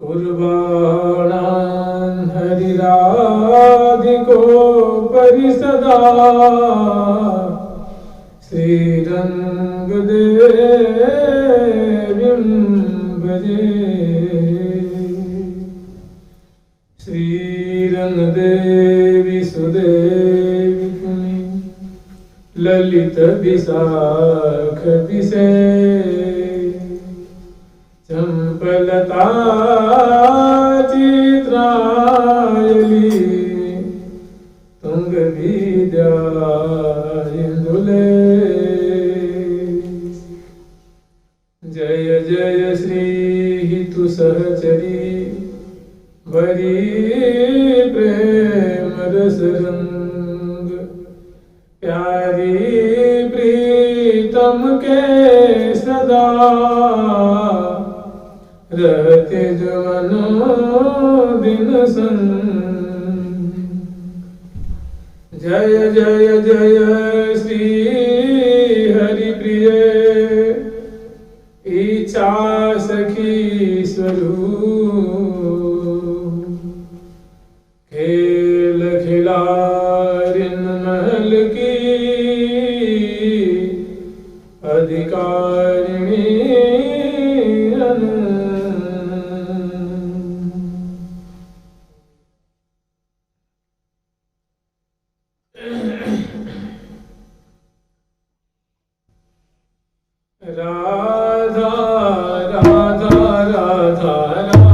कुर्बाणान् हरिराधिको परिसदा श्रीरङ्गदेवीं भजे। श्रीरङ्गदेवी सुदेवी पुनि ललित विशाख विषे चंपलता चित्रायली तुंग विद्यायंदुले। जय जय श्री हितु सहचरी वरी प्रेम रस रंग प्यारी प्रीतम के सदा रहते जवनो दिन संग। जय जय जय श्री हरि प्रिय इच्छा सखी स्वरूप खेल खिलारिन महल की अधिकारिणी राधा राधा राधा राधा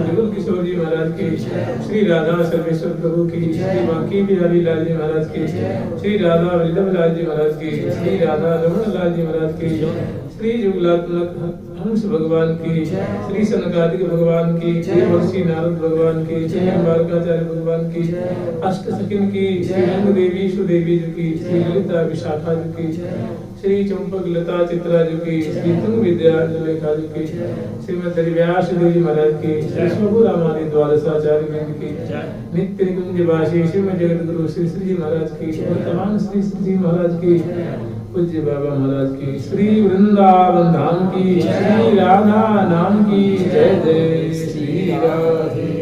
जुगल किशोर जी महाराज की, श्री राधा सर्वेश्वर प्रभु की, श्री बांकी बिहारी लाल जी महाराज की, श्री राधा वल्लभ लाल जी महाराज की, श्री राधा रमण लाल जी महाराज की, श्री जुगलात्मक हंस भगवान की, श्री सनकादिक भगवान की, श्री महर्षि नारद भगवान की, श्री बालकाचार्य भगवान की, अष्ट सखिन की, श्री रंग देवी सुदेवी जी की, श्री ललिता विशाखा जी की, श्री चंपक लता चित्रा जी की, श्री तुंग विद्या लेखा जी की, श्रीमद व्यास देवी महाराज की, श्री शंभु रामादि द्वादशाचार्य वृंद की, नित्य निकुंज वासी श्रीमद जगत गुरु श्री श्री जी महाराज की, वर्तमान श्री श्री जी महाराज की, पूज्य बाबा महाराज की, श्री वृंदावन धाम की, श्री राधा नाम की, जय जय श्री राधे।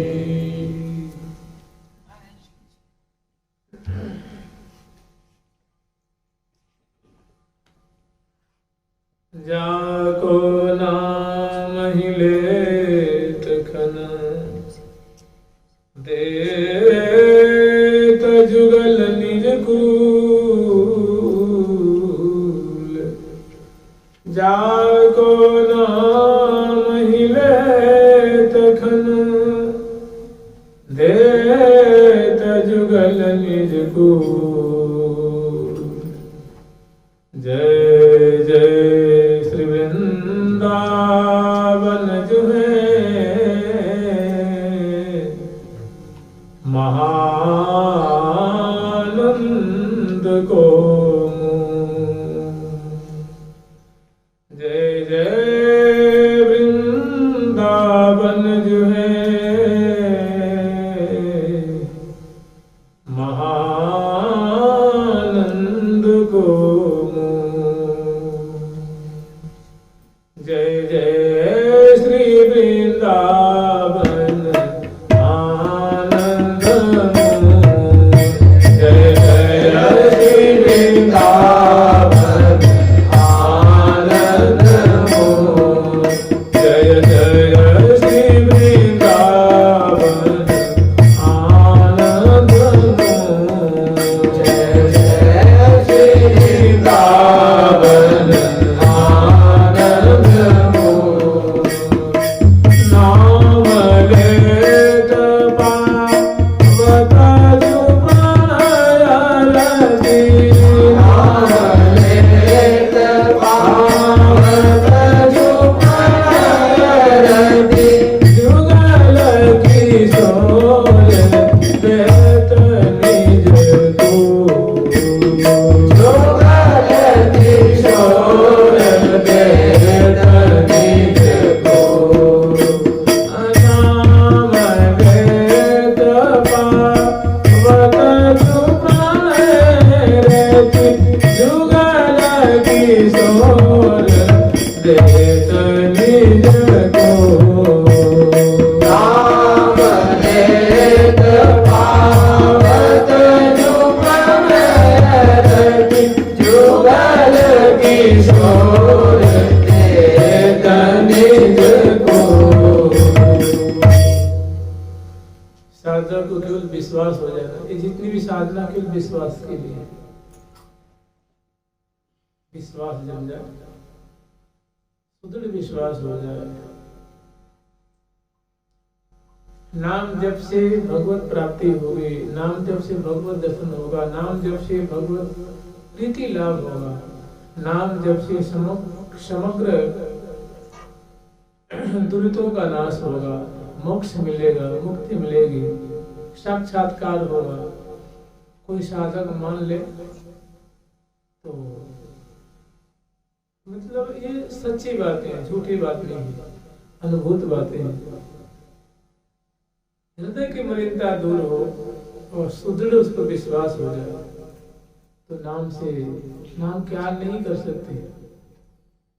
जाको नाम ही लेत खन देत जुगल निज कूल, जाको नाम ही लेत खन देत जुगल निज कूल। जय जय श्री वृंदावन जो है महानंद को जय जय वृंदावन जो है महानंद को जय जय श्री वृंदावन आनंद जय जय श्री वृंदावन आनंद जय जय श्री वृंदावन आनंद जय जय श्री वृंदावन साधना को केवल विश्वास हो जाना, ये जितनी भी साधना केवल विश्वास के लिए, विश्वास जम जाए, सुदृढ़ विश्वास हो जाए। नाम जप से भगवत प्राप्ति होगी, नाम जप से भगवत दर्शन होगा, नाम जप से भगवत प्रीति लाभ होगा, नाम जप से समग्र दुरितों का नाश होगा, मोक्ष मिलेगा, मुक्ति मिलेगी, साक्षात्कार होगा। कोई साधक मान ले तो मतलब ये सच्ची बातें हैं, झूठी बात नहीं है, अनुभूत बातें हैं। हृदय की मलिनता दूर हो और सुदृढ़ उस पर विश्वास हो जाए तो नाम से नाम क्या नहीं कर सकते,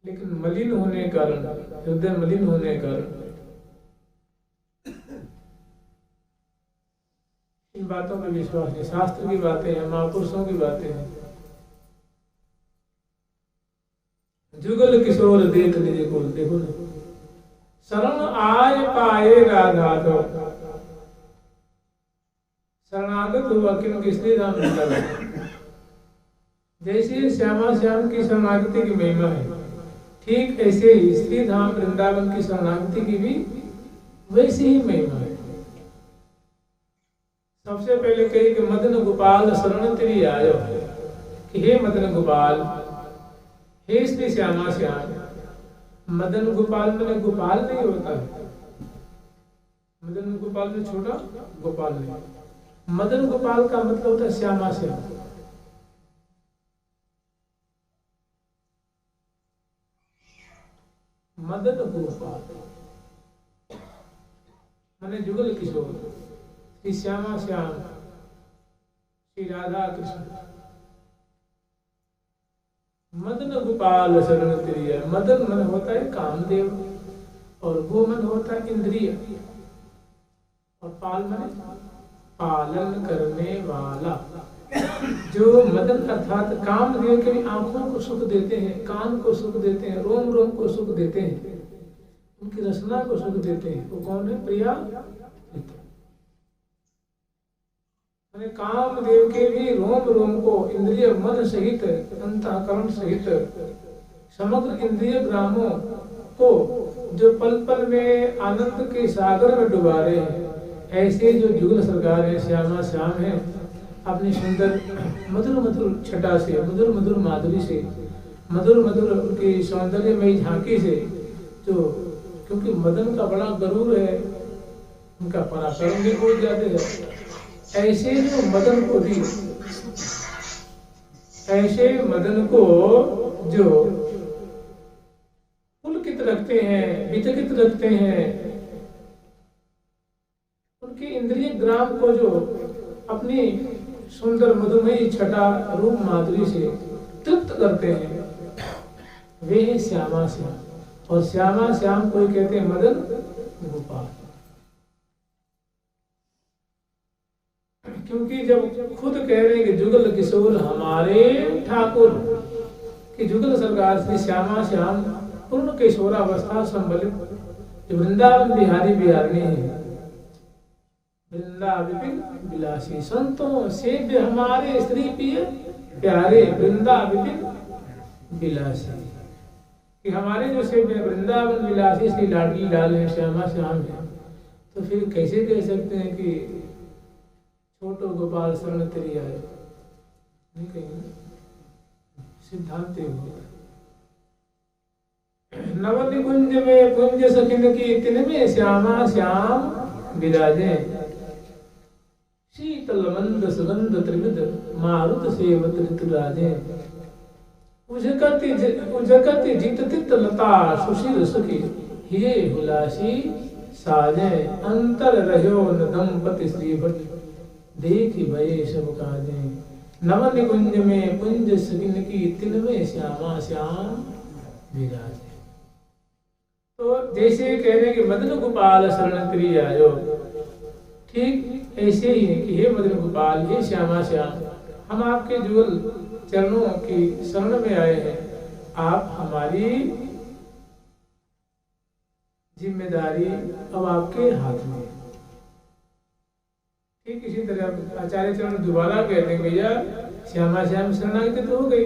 लेकिन मलिन होने के कारण, हृदय मलिन होने के कारण इन बातों पर विश्वास नहीं। शास्त्र की बातें हैं, महापुरुषों की बातें हैं। जुगल किशोर देत निज को, देखो ना, शरण आय पाए राधा तो शरणागत हुआ किन स्त्री धाम निकला। जैसे श्यामा श्याम की शरणागति की महिमा है, ठीक ऐसे ही स्त्री धाम वृंदावन की शरणागति की भी वैसी ही महिमा है। सबसे पहले कही कि मदन गोपाल शरण तेरी आयो, कि हे मदन गोपाल, हे श्री श्यामा श्याम। मदन गोपाल मैंने गोपाल नहीं होता है, मदन गोपाल में छोटा गोपाल नहीं, मदन गोपाल का मतलब होता है श्यामा श्याम। मदन गोपाल माने जुगल किशोर, श्री श्यामा श्याम, श्री राधा कृष्ण। मदन गोपाल शरण तेरी है। मदन मन होता है कामदेव, और गो मन होता है इंद्रिय, और पाल मन पालन करने वाला। जो मदन अर्थात कामदेव के भी आंखों को सुख देते हैं, कान को सुख देते हैं, रोम रोम को सुख देते हैं, उनकी रचना को सुख देते हैं, वो कौन है? प्रिया। कामदेव के भी रोम रोम को इंद्रिय मन सहित, अंतःकरण सहित समग्र इंद्रिय ग्रामों को जो पल पल में आनंद के सागर में डुबा रहे हैं, ऐसे जो जुगल सरकार है, श्यामा श्याम है, अपनी सुंदर मधुर मधुर छटा से, मधुर मधुर माधुरी से, मधुर मधुर उनकी सौंदर्यमयी झांकी से, जो क्योंकि मदन का बड़ा गरूर है, उनका पराक्रम भी बहुत ज्यादा है, ऐसे जो मदन को भी, ऐसे मदन को जो पुलकित रखते हैं, विचकित रखते हैं, उनके इंद्रिय ग्राम को जो अपनी सुंदर मधुमयी छटा रूप माधुरी से तृप्त करते हैं, वे हैं श्यामा श्याम। और श्यामा श्याम कोई कहते हैं मदन गोपाल, क्योंकि जब खुद कह रहे हैं कि जुगल किशोर हमारे ठाकुर, कि जुगल सरकार श्री श्यामा श्याम पूर्ण किशोरावस्था संबलित वृंदावन बिहारी बिहारी है, वृंदावन विलासी संतों सेव्य हमारे श्री प्रिय प्यारे वृंदावन विलासी, कि हमारे जो सेव्य वृंदावन विलासी श्री लाडली लाल है, श्यामा श्याम है, तो फिर कैसे कह सकते हैं कि छोटो गोपाल शरण तेरी आए? नहीं कहेंगे, सिद्धांत नव निकुंज में कुंज सखिन की तिन में श्यामा श्याम विराजे, शीतल मंद सुगंध त्रिविध मारुत सेवत ऋतुराजे, उजकति जित लता सुशील सुखी, हे हुलासी साजे, अंतर रहो न दंपति श्री भट, देखी भये सब काजे, नव निकुंज में कुंज सकिन की तिन में श्यामा श्याम विराजे। तो जैसे कह रहे कि मदन गोपाल शरण तेरी आयो, ठीक ऐसे ही है कि हे मदन गोपाल, हे श्यामा श्याम, हम आपके जुगल चरणों की शरण में आए हैं, आप हमारी जिम्मेदारी अब आपके हाथ में। ठीक इसी तरह आचार्य चरण दोबारा कहते हैं भैया श्यामा श्याम शरणागति तो हो गई,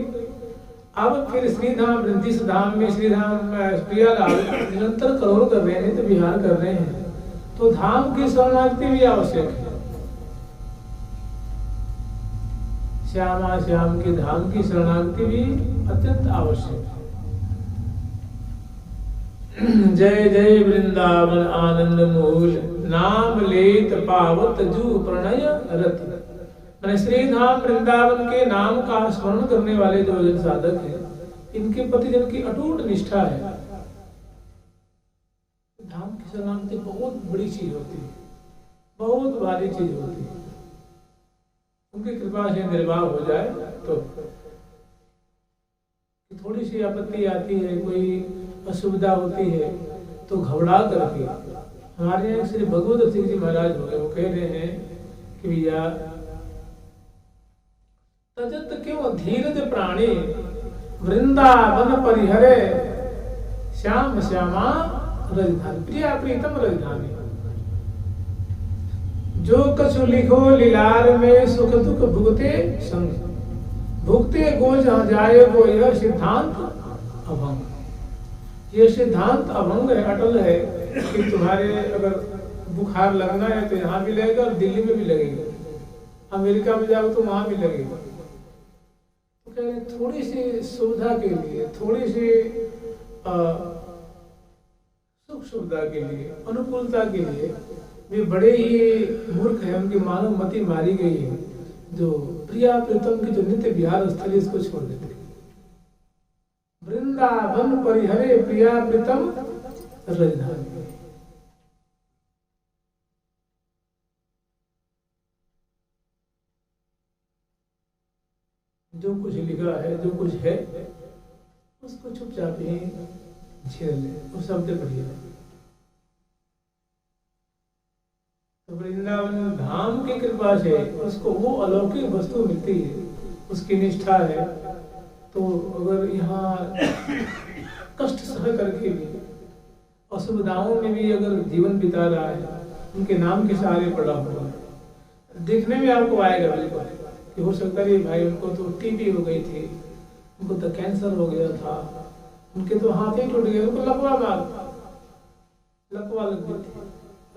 अब फिर श्रीधाम वृद्धिस धाम में श्रीधाम प्रियालाल निरंतर करोड़ कर रहे हैं, तो विहार कर रहे हैं, तो धाम की शरणागति भी आवश्यक है। श्यामा श्याम के धाम की शरणागति भी अत्यंत आवश्यक है। जय जय वृंदावन आनंद मूल, नाम लेत पावत जू प्रणय रत। मैंने श्रीधाम वृंदावन के नाम का स्मरण करने वाले जो जन साधक हैं, इनके प्रति जिनकी अटूट निष्ठा है, धाम की शरणागति बहुत बड़ी चीज होती है, बहुत भारी चीज होती है। उनकी कृपा से निर्वाह हो जाए तो थोड़ी सी आपत्ति आती है, कोई असुविधा होती है, तो घबरा करके हमारे यहाँ श्री भगवत सिंह जी महाराज हो गए, वो कह रहे हैं कि भैया तजत क्यों धीरज प्राणी वृंदावन परिहरे, श्याम श्यामा रजधानी, प्रिया प्रीतम रजधानी, जो कछु लिखो लीलार में सुख दुख भुगते संग, भुगते गो जहाँ जाए वो, यह सिद्धांत अभंग। ये सिद्धांत अभंग है, अटल है, कि तुम्हारे अगर बुखार लगना है तो यहाँ भी लगेगा और दिल्ली में भी लगेगा, अमेरिका में जाओ तो वहाँ भी लगेगा। तो कह रहे थोड़ी सी सुविधा के लिए, थोड़ी सी सुख सुविधा के लिए, अनुकूलता के लिए वे बड़े ही मूर्ख हैं, उनकी मानव मति मारी गई है, जो प्रिया प्रीतम की जो नित्य विहार स्थल इसको छोड़ देते। वृंदावन परिहरे प्रिया प्रीतम रजधानी। जो कुछ लिखा है, जो कुछ है, उसको चुपचाप ही झेल ले, वो शब्द पढ़िए। तो वृंदावन धाम की कृपा से उसको वो अलौकिक वस्तु मिलती है, उसकी निष्ठा है। तो अगर यहाँ कष्ट सह करके भी, असुविधाओं में भी अगर जीवन बिता रहा है, उनके नाम के सहारे पड़ा हुआ है, देखने में आपको आएगा बिल्कुल कि हो सकता है भाई उनको तो टीबी हो गई थी, उनको तो कैंसर हो गया था, उनके तो हाथ ही टूट गए, उनको लकवा लग गई थी,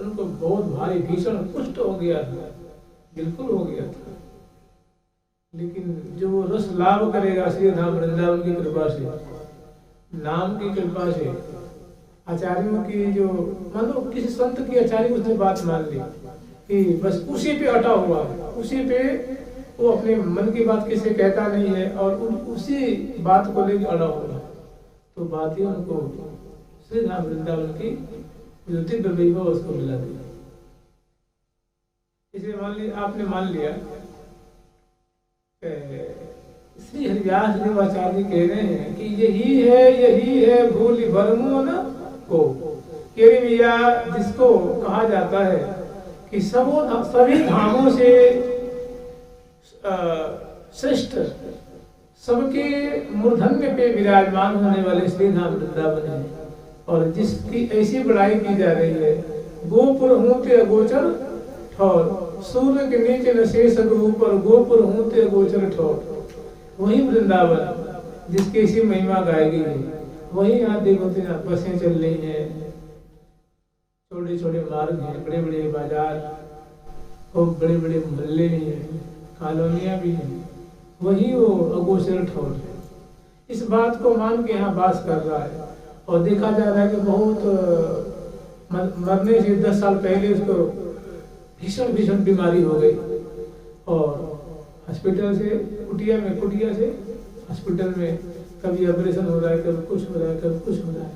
उनको बहुत भारी भीषण कुष्ठ हो गया था, बिल्कुल हो गया था। लेकिन जो रस लाभ करेगा श्री धाम वृंदावन की कृपा से, नाम की कृपा से, आचार्यों की जो, मान लो किसी संत की आचार्य उसने बात मान ली कि बस उसी पे अटा हुआ, उसी पे वो अपने मन की बात किसी कहता नहीं है और उसी बात को लेकर अड़ा हुआ, तो बात ही उनको श्री धाम वृंदावन की जो दिव्य वैभव उसको मिला दी। इसे मान लिया, आपने मान लिया श्री हरिव्यास देवाचार्य कह रहे हैं कि यही है भूल भरमो न को, भैया जिसको कहा जाता है कि सभी धामों से श्रेष्ठ, सबके मूर्धन्य पे विराजमान होने वाले श्री धाम वृंदावन है, और जिसकी ऐसी बड़ाई की जा रही है, गोपुर होते अगोचर ठौर, सूर्य के नीचे न शेष ऊपर, गोपुर होते अगोचर ठौर, वही वृंदावन जिसकी ऐसी महिमा गाई गई है, वही यहाँ देखो बसें चल रही हैं, छोटे छोटे मार्ग हैं, बड़े बड़े बाजार, खूब बड़े बड़े मोहल्ले भी हैं, कॉलोनियाँ भी हैं, वही वो अगोचर ठौर है। इस बात को मान के यहाँ वास कर रहा है, और देखा जा रहा है कि बहुत मरने से 10 साल पहले उसको भीषण बीमारी हो गई, और हॉस्पिटल से कुटिया से हॉस्पिटल में कभी ऑपरेशन हो रहा है, कभी कुछ हो रहा है, कभी कुछ हो रहा है,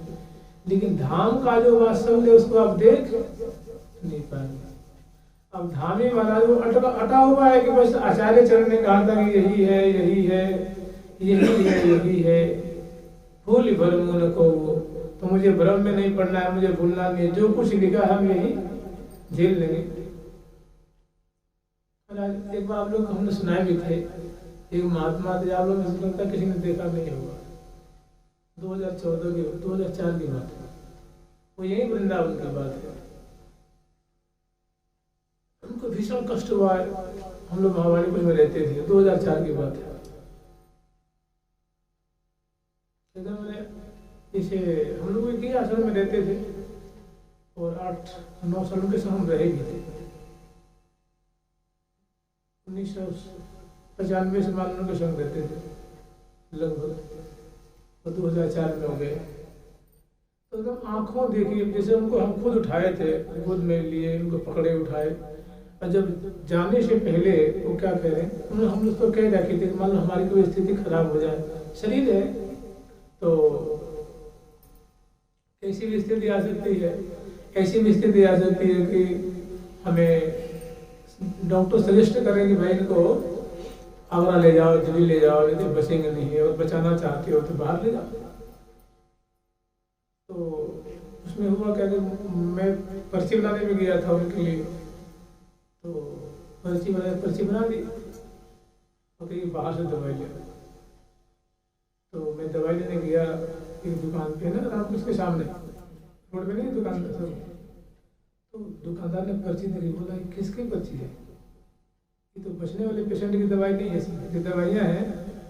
लेकिन धाम का जो वास्तव है उसको आप देख नहीं पाएंगे। अब धामी महाराज वो अटा हुआ है कि बस आचार्य चरण ने कहा था कि यही है भूल भरम न को, तो मुझे भ्रम में नहीं पड़ना है, मुझे भूलना नहीं है, जो कुछ लिखा है हम यही झेल लेंगे। एक बार आप लोग हमने सुनाए भी थे, एक महात्मा थे, आप लोग में लगता किसी ने देखा नहीं होगा, 2004 की बात है, वो यही वृंदावन की बात है। उनको भीषण कष्ट हुआ है, हम लोग महावाणीपुर में रहते थे, 2004 की बात है। इसे हम लोग एक ही आश्रम में रहते थे और 8-9 सालों के साथ हम रहे भी थे। 1995 से मान के संग रहते थे लगभग, तो 2004 में हो गए। तो एकदम आंखों देखी, जैसे उनको हम खुद उठाए थे, गोद में लिए, उनको पकड़े उठाए, और जब जाने से पहले वो क्या कह रहे हैं, उन्होंने हम उसको कह रखे थे मान लो हमारी कोई स्थिति खराब हो जाए, शरीर है तो ऐसी भी स्थिति आ सकती है, ऐसी भी स्थिति आ सकती है कि हमें डॉक्टर सजेस्ट करें कि भाई इनको आगरा ले जाओ, दिल्ली ले जाओ, यदि बचेंगे नहीं है और बचाना चाहते हो तो बाहर ले जाओ। तो उसमें हुआ क्या कि मैं पर्ची बनाने में गया था उनके लिए, तो पर्ची बना दी और कहीं बाहर से दवाई ले, तो मैं दवाई लेने गया एक दुकान पे ना, रामकृष्ण के सामने रोड पे नहीं दुकान पे सब, तो दुकानदार ने पर्ची देखी, बोला किसकी पर्ची है, ये तो बचने वाले पेशेंट की दवाई नहीं है, जो दवाइयाँ हैं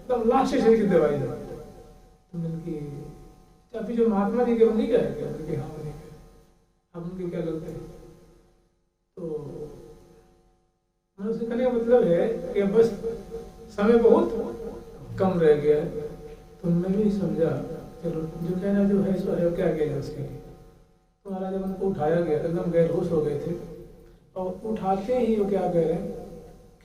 तो लास्ट स्टेज की दवाई है। तो मैंने की अभी जो महात्मा जी के उन्हीं का है क्या? हाँ उन्हीं का। अब उनके क्या लगते हैं। तो मनुष्य कहने का मतलब है कि बस समय बहुत कम रह गया है। तो मैं भी समझा चलो जो कहना जो है सो है, क्या किया उसके लिए। तो महाराज जब उनको उठाया गया एकदम बेहोश हो गए थे, और उठाते ही वो क्या कह रहे हैं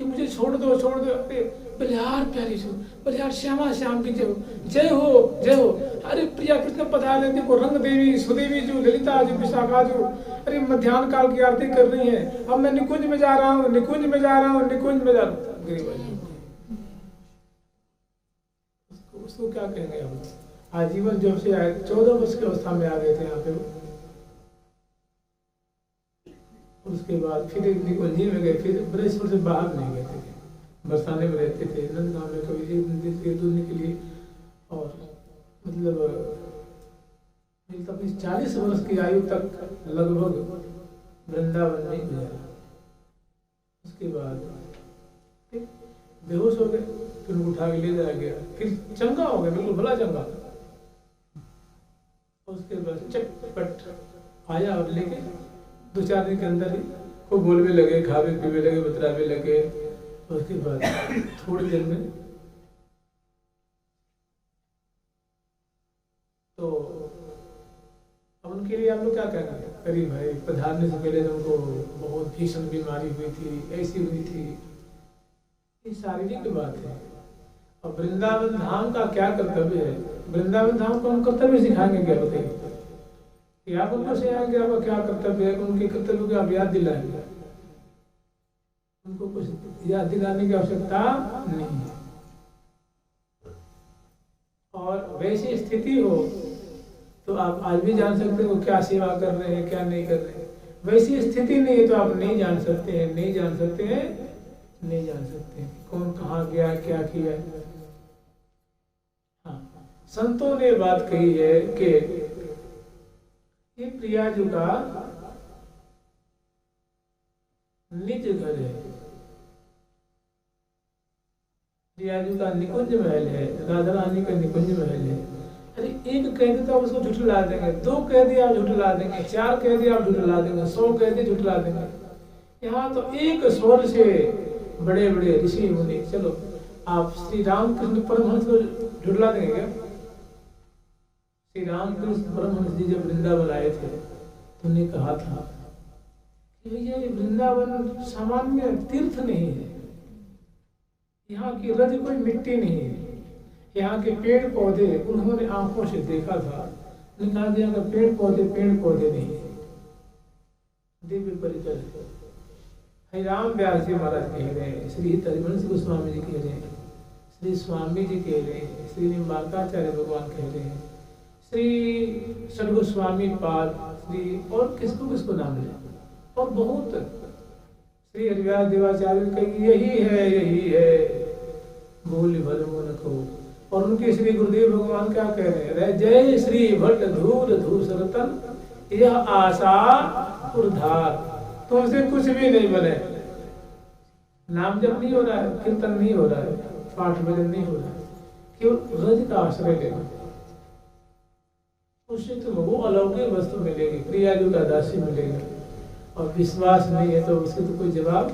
कि मुझे छोड़ दो छोड़ दो। अरे बलिहार प्यारी सो, बलिहार श्यामा श्याम की जय हो जय हो। अरे प्रिया कृष्ण पधार लेते को रंग देवी सुदेवी जो ललिता जो विशाखा जो, अरे मध्याह्न काल की आरती कर रही है। अब मैं निकुंज में जा रहा हूँ, निकुंज में जा रहा हूँ, निकुंज में जा रहा हूँ। उसको क्या कहेंगे हम। आजीवन जब से आए 14 वर्ष की अवस्था में आ गए थे यहाँ पे। उसके बाद फिर एक निकुंजी में गए, फिर ब्रजपुर से बाहर नहीं गए थे, बरसाने में रहते थे नंदगांव में कभी एक मंदिर से दूर के लिए। और मतलब अपनी 40 वर्ष की आयु तक लगभग वृंदावन में गुजारा। उसके बाद बेहोश हो गए, फिर उनको उठा के ले जाया गया, फिर चंगा हो गया, बिल्कुल भला चंगा। उसके बाद चटपट आया और लेके 2-4 दिन के अंदर ही खूब बोलने लगे, खावे पीवे लगे, बतरावे लगे। उसके बाद थोड़ी देर में तो अब उनके लिए आप लोग क्या कहना है। करीब भाई पधारने से पहले तो उनको बहुत भीषण बीमारी हुई थी, ऐसी हुई थी, ये शारीरिक बात है। और वृंदावन धाम का क्या कर्तव्य है, वृंदावन धाम को हम कर्तव्य सिखाएंगे क्या बताइए। कि आप उनको सिखाएंगे आपका क्या कर्तव्य है, उनके कर्तव्य को आप याद दिलाएंगे। उनको कुछ याद दिलाने की आवश्यकता नहीं है। और वैसी स्थिति हो तो आप आज भी जान सकते हो क्या सेवा कर रहे हैं क्या नहीं कर रहे हैं। वैसी स्थिति नहीं है तो आप नहीं जान सकते हैं, नहीं जान सकते हैं, नहीं जान सकते हैं कौन कहाँ गया क्या किया। हाँ, संतों ने बात कही है कि ये प्रियाजू का निज घर है, प्रियाजू का निकुंज महल है, राधा रानी का निकुंज महल है। अरे एक कह दिया उसको झुठला देंगे, 2 कह दिया आप झुठला देंगे, 4 कह दिया आप झुठला देंगे, 100 कह दिए झुठला देंगे। यहाँ तो एक स्वर से बड़े बड़े ऋषि मुनि। चलो आप श्री रामकृष्ण परमहंस को झुठला देंगे क्या। श्री रामकृष्ण परमहंस जी जब वृंदावन आए थे तो उन्होंने कहा था कि ये वृंदावन सामान्य तीर्थ नहीं है, यहाँ की रज कोई मिट्टी नहीं है, यहाँ के पेड़ पौधे उन्होंने आंखों से देखा था। उन्होंने कहा यहाँ का पेड़ पौधे नहीं है, दिव्य परिचय। श्री राम व्यास जी महाराज कह रहे हैं, श्री हरिवंश गोस्वामी जी कह रहे हैं, श्री स्वामी जी कह रहे हैं, श्री निम्बारकाचार्य भगवान कह रहे हैं, श्री सदगोस्वामी पाद, श्री और किसको किसको नाम ले, और बहुत श्री हरिव्यास देवाचार्य कहेंगे यही है बोल भल मन को। और उनके श्री गुरुदेव भगवान क्या कह रहे हैं, जय श्री भट्ट धूर धूसरतन यह आशा उर्धार। तुमसे कुछ भी नहीं बने, नाम जप नहीं हो रहा है, कीर्तन नहीं हो रहा है, पाठ भजन नहीं हो रहा है, केवल रज का आश्रय लेना, उससे तुम्हें वो अलौकिक वस्तु मिलेगी, प्रियाजू का दासी मिलेगी। और विश्वास नहीं है तो उसके तो कोई जवाब,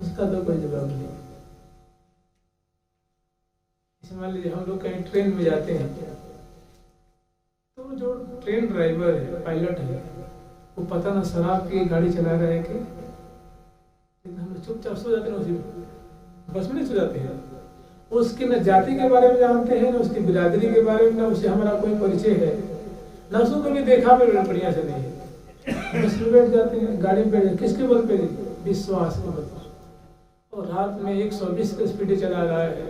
उसका तो कोई जवाब नहीं। मान लीजिए हम लोग कहीं ट्रेन में जाते हैं तो जो ट्रेन ड्राइवर है, पायलट है, वो पता ना शराब की गाड़ी चला रहा है कि, लेकिन हम चुपचाप सो जाते हैं, उसी बस में नहीं सो जाते हैं। उसकी न जाति के बारे में जानते हैं, न उसकी बिरादरी के बारे में, न उससे हमारा कोई परिचय है, न उसको कभी देखा भी बढ़िया से नहीं है। बस में बैठ जाते हैं, गाड़ी में बैठ, किसके बल पे, विश्वास के बल पर। और रात में 120 की स्पीड चला रहा है,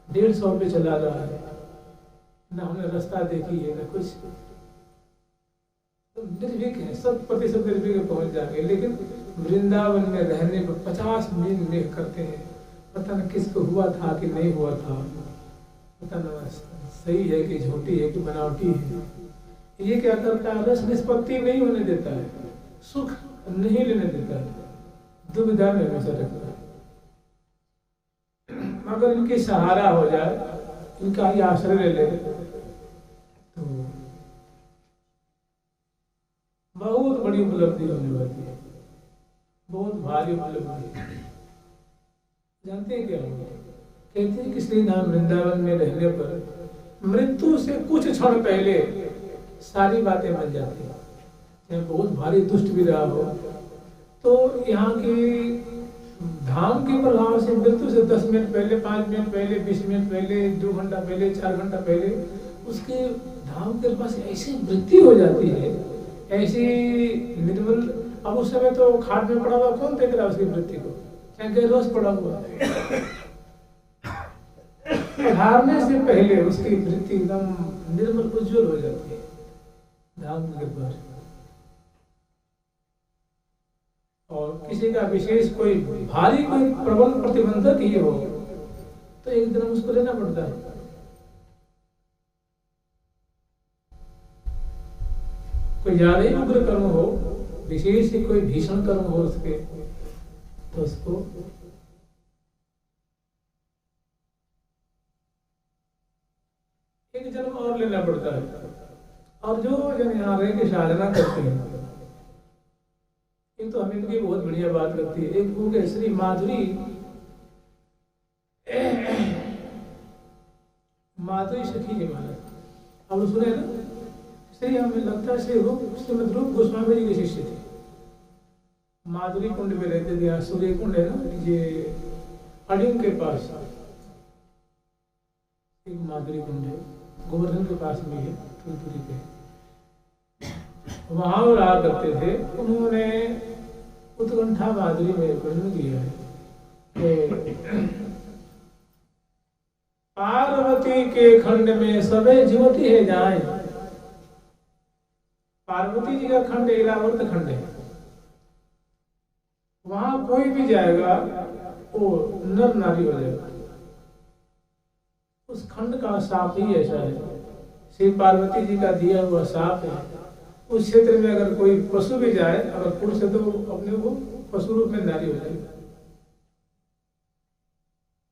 150 पे चला रहा है, न हमने रास्ता देखी है न कुछ, तो निर्भीक है, 100% निर्भीक पहुंच जाएंगे। लेकिन वृंदावन में रहने पर 50 मील में करते हैं, पता न किसको हुआ था कि नहीं हुआ था, पता न सही है कि झूठी है कि बनावटी है। ये क्या करता है, रस निष्पत्ति नहीं होने देता है, सुख नहीं लेने देता है, दुविधा में हमेशा रखता है। अगर इनकी सहारा हो जाए, इनका ही आश्रय ले ले, तो बहुत बड़ी उपलब्धि होने वाली है, बहुत भारी उपलब्धि। जानते हैं क्या होगा? कहते हैं कि श्री धाम वृंदावन में रहने पर मृत्यु से कुछ क्षण पहले सारी बातें बन जाती हैं। चाहे बहुत भारी दुष्ट भी रहा हो, तो यहाँ की धाम के प्रभाव से मृत्यु से 10 मिनट पहले, 5 मिनट पहले, 20 मिनट पहले, 2 घंटा पहले, 4 घंटा पहले उसके धाम के पास ऐसी वृत्ति हो जाती है, ऐसी निर्मल। अब उस समय तो खाट में पड़ा हुआ कौन देख रहा है उसकी वृत्ति को, चाहे गैरोस पड़ा हुआ हारने से पहले उसकी वृत्ति एकदम निर्मल उज्जवल हो जाती है धाम के कृपा से। और किसी का विशेष कोई भारी कोई प्रबल प्रतिबंधक ही हो तो एक दिन उसको लेना पड़ता है। कोई ज्यादा ही उग्र कर्म हो, विशेष ही कोई भीषण कर्म हो उसके, तो उसको एक जन्म और लेना पड़ता है। और जो जन यहाँ रह के साधना करते हैं, एक तो हमें इनकी बहुत बढ़िया बात लगती है। एक बुक है श्री माधुरी सखी जी महाराज, अब सुने ना, श्री हमें लगता है श्रीमद रूप गोस्वामी जी के शिष्य थे। माधुरी कुंड में रहते थे, यहाँ सूर्य कुंड है ना, ये अडिंग के पास एक माधुरी कुंड है, गोवर्धन के पास में है, थोड़ी दूरी पे। वहां वो रहा करते थे। उन्होंने उत्कंठा माधुरी में वर्णन किया है, पार्वती के खंड में सबे ज्योति है जाए। पार्वती जी का खंड इलावर्त खंड है, वहां कोई भी जाएगा वो नर नारी हो जाएगा। उस खंड का साप ही ऐसा है, श्री पार्वती जी का दिया हुआ साप है। उस क्षेत्र में अगर कोई पशु भी जाए, अगर पुरुष है तो अपने को पशु रूप में नारी हो जाएगा,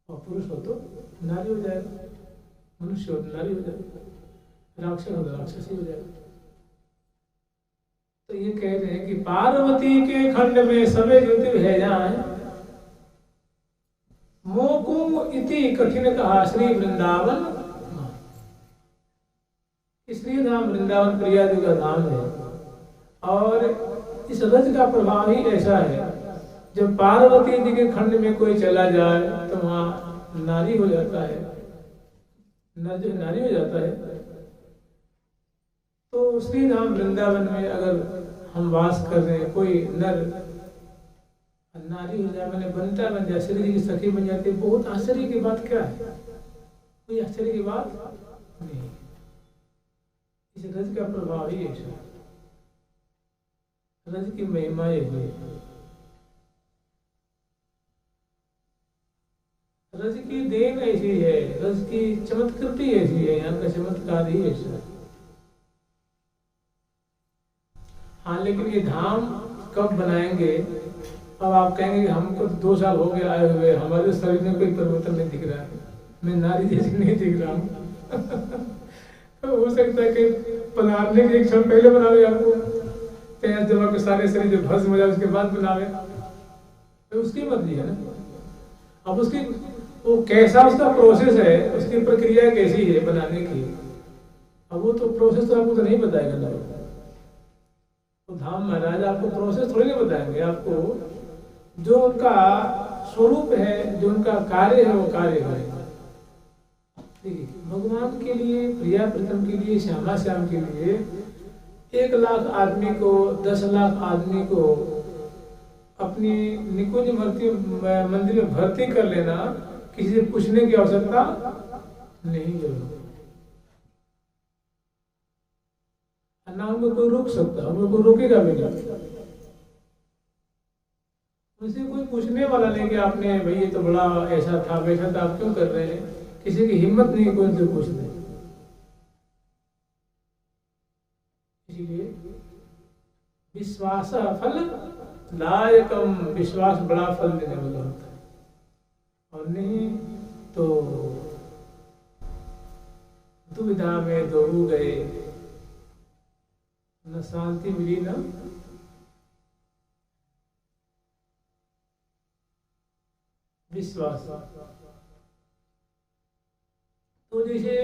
और पुरुष हो तो नारी हो जाएगा, मनुष्य हो तो नारी हो जाएगा, राक्षस हो तो राक्षसी हो जाएगा। तो ये कह रहे हैं कि पार्वती के खंड में सबे ज्योति है जाए, मोकु इति कठिन कहा श्री वृंदावन। श्री धाम वृंदावन प्रिया जी का धाम है, और इस रज का प्रभाव ही ऐसा है, जब पार्वती जी के खंड में कोई चला जाए तो वहां नारी हो जाता है, नर जो नारी हो जाता है। तो श्री धाम वृंदावन में अगर हम वास कर रहे हैं, कोई नर नारी हो जाए, मैंने बनता बन जाए, श्री जी की सखी बन जाती है, बहुत आश्चर्य की बात क्या है? कोई आश्चर्य की बात नहीं। इस रज का प्रभाव ही ऐसा, रज की महिमा ये है, रज की देन ऐसी है, रज की चमत्कृति ऐसी है, यहाँ का चमत्कार ही ऐसा है। हाँ, लेकिन ये धाम कब बनाएंगे? अब आप कहेंगे हमको 2 साल हो गए आए हुए, हमारे शरीर में कोई परिवर्तन नहीं दिख रहा है, मैं नारी जैसी नहीं दिख रहा हूँ। तो हो सकता है कि पधारने के एक क्षण पहले बनावे आपको, तेज जमा के सारे शरीर जो भस्म हो जाए उसके बाद बनावे, तो उसकी मर्जी है ना। अब उसकी वो कैसा उसका प्रोसेस है, उसकी प्रक्रिया कैसी है बनाने की, अब वो तो प्रोसेस तो आपको तो नहीं बताएगा ना। तो धाम महाराज आपको प्रोसेस थोड़ी नहीं बताएंगे, आपको जो उनका स्वरूप है, जो उनका कार्य है वो कार्य करेंगे। भगवान के लिए, प्रिया प्रीतम के लिए, श्यामा श्याम के लिए 1 लाख आदमी को, 10 लाख आदमी को अपनी निकुंज मंदिर में भर्ती कर लेना, किसी से पूछने की आवश्यकता नहीं जरूर। ना उनको कोई रोक सकता, उनको कोई रोकेगा भी नहीं। उनसे कोई पूछने वाला नहीं कि आपने भाई ये तो बड़ा ऐसा था वैसा था, आप क्यों कर रहे हैं? किसी की हिम्मत नहीं कोई उनसे पूछने। इसलिए विश्वास फल लायकम, विश्वास बड़ा फल देने वाला होता है, और नहीं तो दुविधा में दौड़ू गए, न शांति मिली न विश्वास। तो जैसे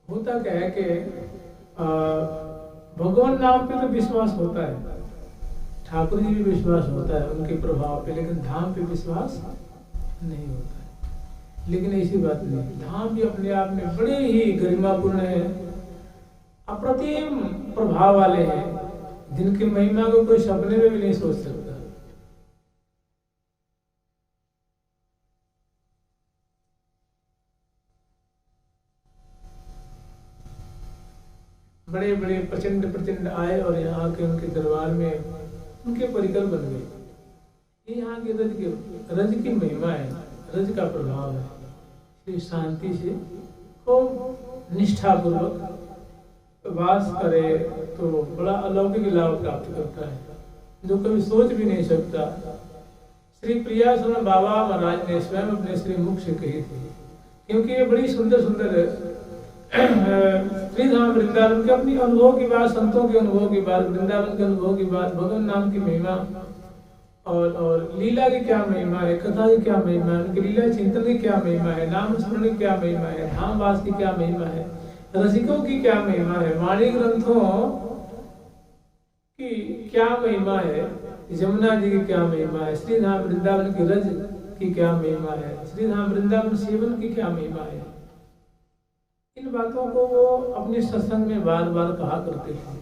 होता क्या है कि भगवान नाम पे तो विश्वास होता है, ठाकुर जी भी विश्वास होता है उनके प्रभाव पे, लेकिन धाम पे विश्वास नहीं होता है। लेकिन ऐसी बात नहीं, धाम भी अपने आप में बड़े ही गरिमापूर्ण है, अप्रतिम प्रभाव वाले हैं, जिनकी महिमा को कोई सपने में भी नहीं सोच सकता। बड़े बड़े प्रचंड प्रचंड आए और यहाँ के उनके दरबार में उनके परिकर बन गए। ये यहाँ के रज की महिमा है, रज का प्रभाव है। श्री शांति से खूब निष्ठापूर्वक वास करे तो बड़ा अलौकिक लाभ प्राप्त करता है, जो कभी सोच भी नहीं सकता। श्री प्रिया सुन बाबा महाराज ने स्वयं अपने श्री मुख से कही थी, क्योंकि ये बड़ी सुंदर सुंदर श्रीधाम वृंदावन के अपनी अनुभव की बात, संतों के अनुभव की बात, वृंदावन के अनुभव की बात, भगवान नाम की महिमा और लीला की क्या महिमा है, कथा की क्या महिमा है, उनकी लीला चिंतन की क्या महिमा है, नाम स्मरण की क्या महिमा है, धामवास की क्या महिमा है, रसिकों की क्या महिमा है, वाणी ग्रंथों की क्या महिमा है, यमुना जी की क्या महिमा है, श्रीधाम वृंदावन की रज की क्या महिमा है, श्रीधाम वृंदावन सेवन की क्या महिमा है। इन बातों को वो अपने सत्संग में बार बार कहा करते थे,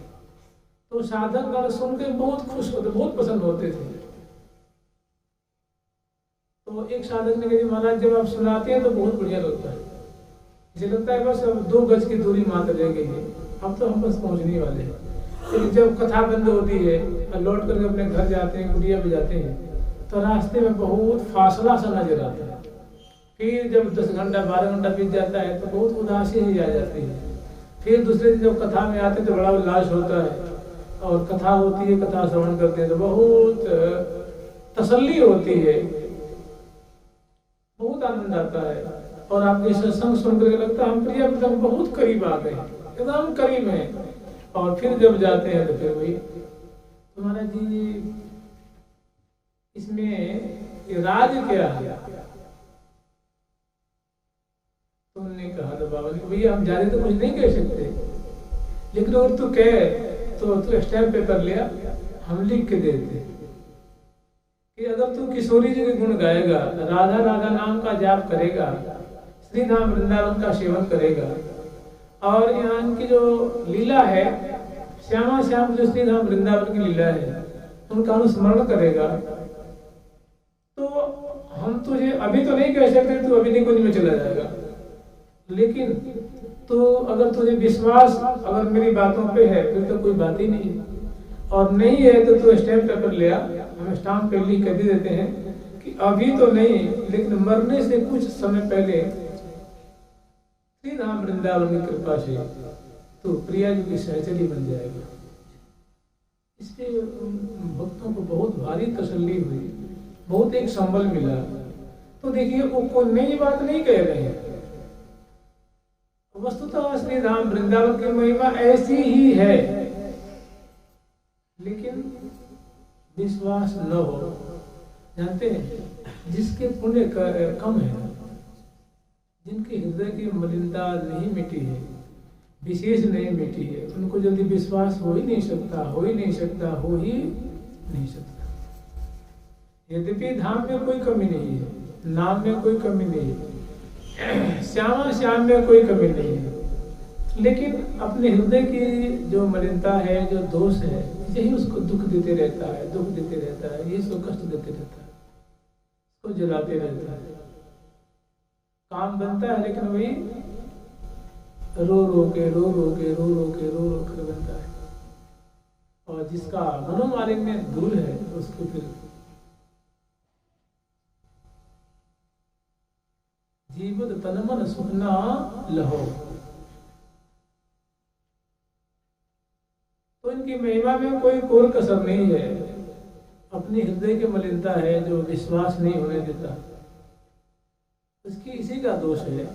तो साधक गण सुन के बहुत खुश होते, बहुत पसंद होते थे। तो एक साधक ने कहा, महाराज जब आप सुनाते हैं तो बहुत बढ़िया लगता है, मुझे लगता है बस अब 2 गज की दूरी मात्र रह गई है, अब तो हम बस पहुंचने वाले हैं। लेकिन जब कथा बंद होती है और लौट करके अपने घर जाते हैं, कुटिया पे जाते हैं, तो रास्ते में बहुत फासला सा नजर आता है। फिर जब 10 घंटा 12 घंटा बीत जाता है तो बहुत उदासी ही आ जाती है। फिर दूसरे दिन जब कथा में आते हैं तो बड़ा उल्लास होता है, और कथा होती है, कथा श्रवण करते हैं तो बहुत तसल्ली होती है, बहुत आनंद आता है। और आपके सत्संग सुनकर लगता है हम प्रिया प्रथम बहुत करीब आ गए, एकदम करीब है। और फिर जब जाते हैं तो फिर वही, तुम्हारा जी इसमें राज क्या है? तुमने कहा तो बाबा ने, भैया हम जाने तो कुछ नहीं कह सकते, लेकिन अगर तू कहे तो तू स्टैम्प पेपर लिया, हम लिख के देते कि अगर तू किशोरी जी के गुण गाएगा, राधा राधा नाम का जाप करेगा, श्रीधाम वृंदावन का सेवन करेगा, और यहाँ की जो लीला है श्यामा श्याम जो श्रीधाम वृंदावन की लीला है उनका अनुस्मरण करेगा, तो हम तुझे अभी तो नहीं कह सकते तू अभी निकुंज में चला जाएगा, लेकिन तो अगर तुझे विश्वास अगर मेरी बातों पे है फिर तो कोई बात ही नहीं है, और नहीं है तो तू स्टैम्प पेपर ले आ, हम स्टाम्प पे लिख कर दे देते हैं कि अभी तो नहीं, लेकिन मरने से कुछ समय पहले श्रीधाम वृंदावन की कृपा से तो प्रिया जी की सहचरी बन जाएगा। इससे भक्तों को बहुत भारी तसल्ली हुई, बहुत एक संबल मिला। तो देखिए वो कोई नई बात नहीं कह रहे हैं, वस्तुतः श्रीधाम वृंदावन की महिमा ऐसी ही है, लेकिन विश्वास न हो। जानते हैं जिसके पुण्य कम है, जिनके हृदय की मलिनता नहीं मिटी है, विशेष नहीं मिटी है, उनको जल्दी विश्वास हो ही नहीं सकता, हो ही नहीं सकता, हो ही नहीं सकता। यद्यपि धाम में कोई कमी नहीं है, नाम में कोई कमी नहीं है, श्यामा श्याम में कोई कमी नहीं है, लेकिन अपने हृदय की जो मलिनता है, जो दोष है, यही उसको दुख देते रहता है, दुख देते रहता है, यही उसको कष्ट देते रहता है, उसको जलाते रहता है। काम बनता है लेकिन वही रो रो के रो रो के रो रो के रो रो कर बनता है, और जिसका मनोमालिन्य दूर है उसको फिर जीवत तन मन सुख ना लहो। तो इनकी महिमा में कोई कोर कसर नहीं है, अपनी हृदय की मलिनता है जो विश्वास नहीं होने देता, उसकी इसी का दोष है।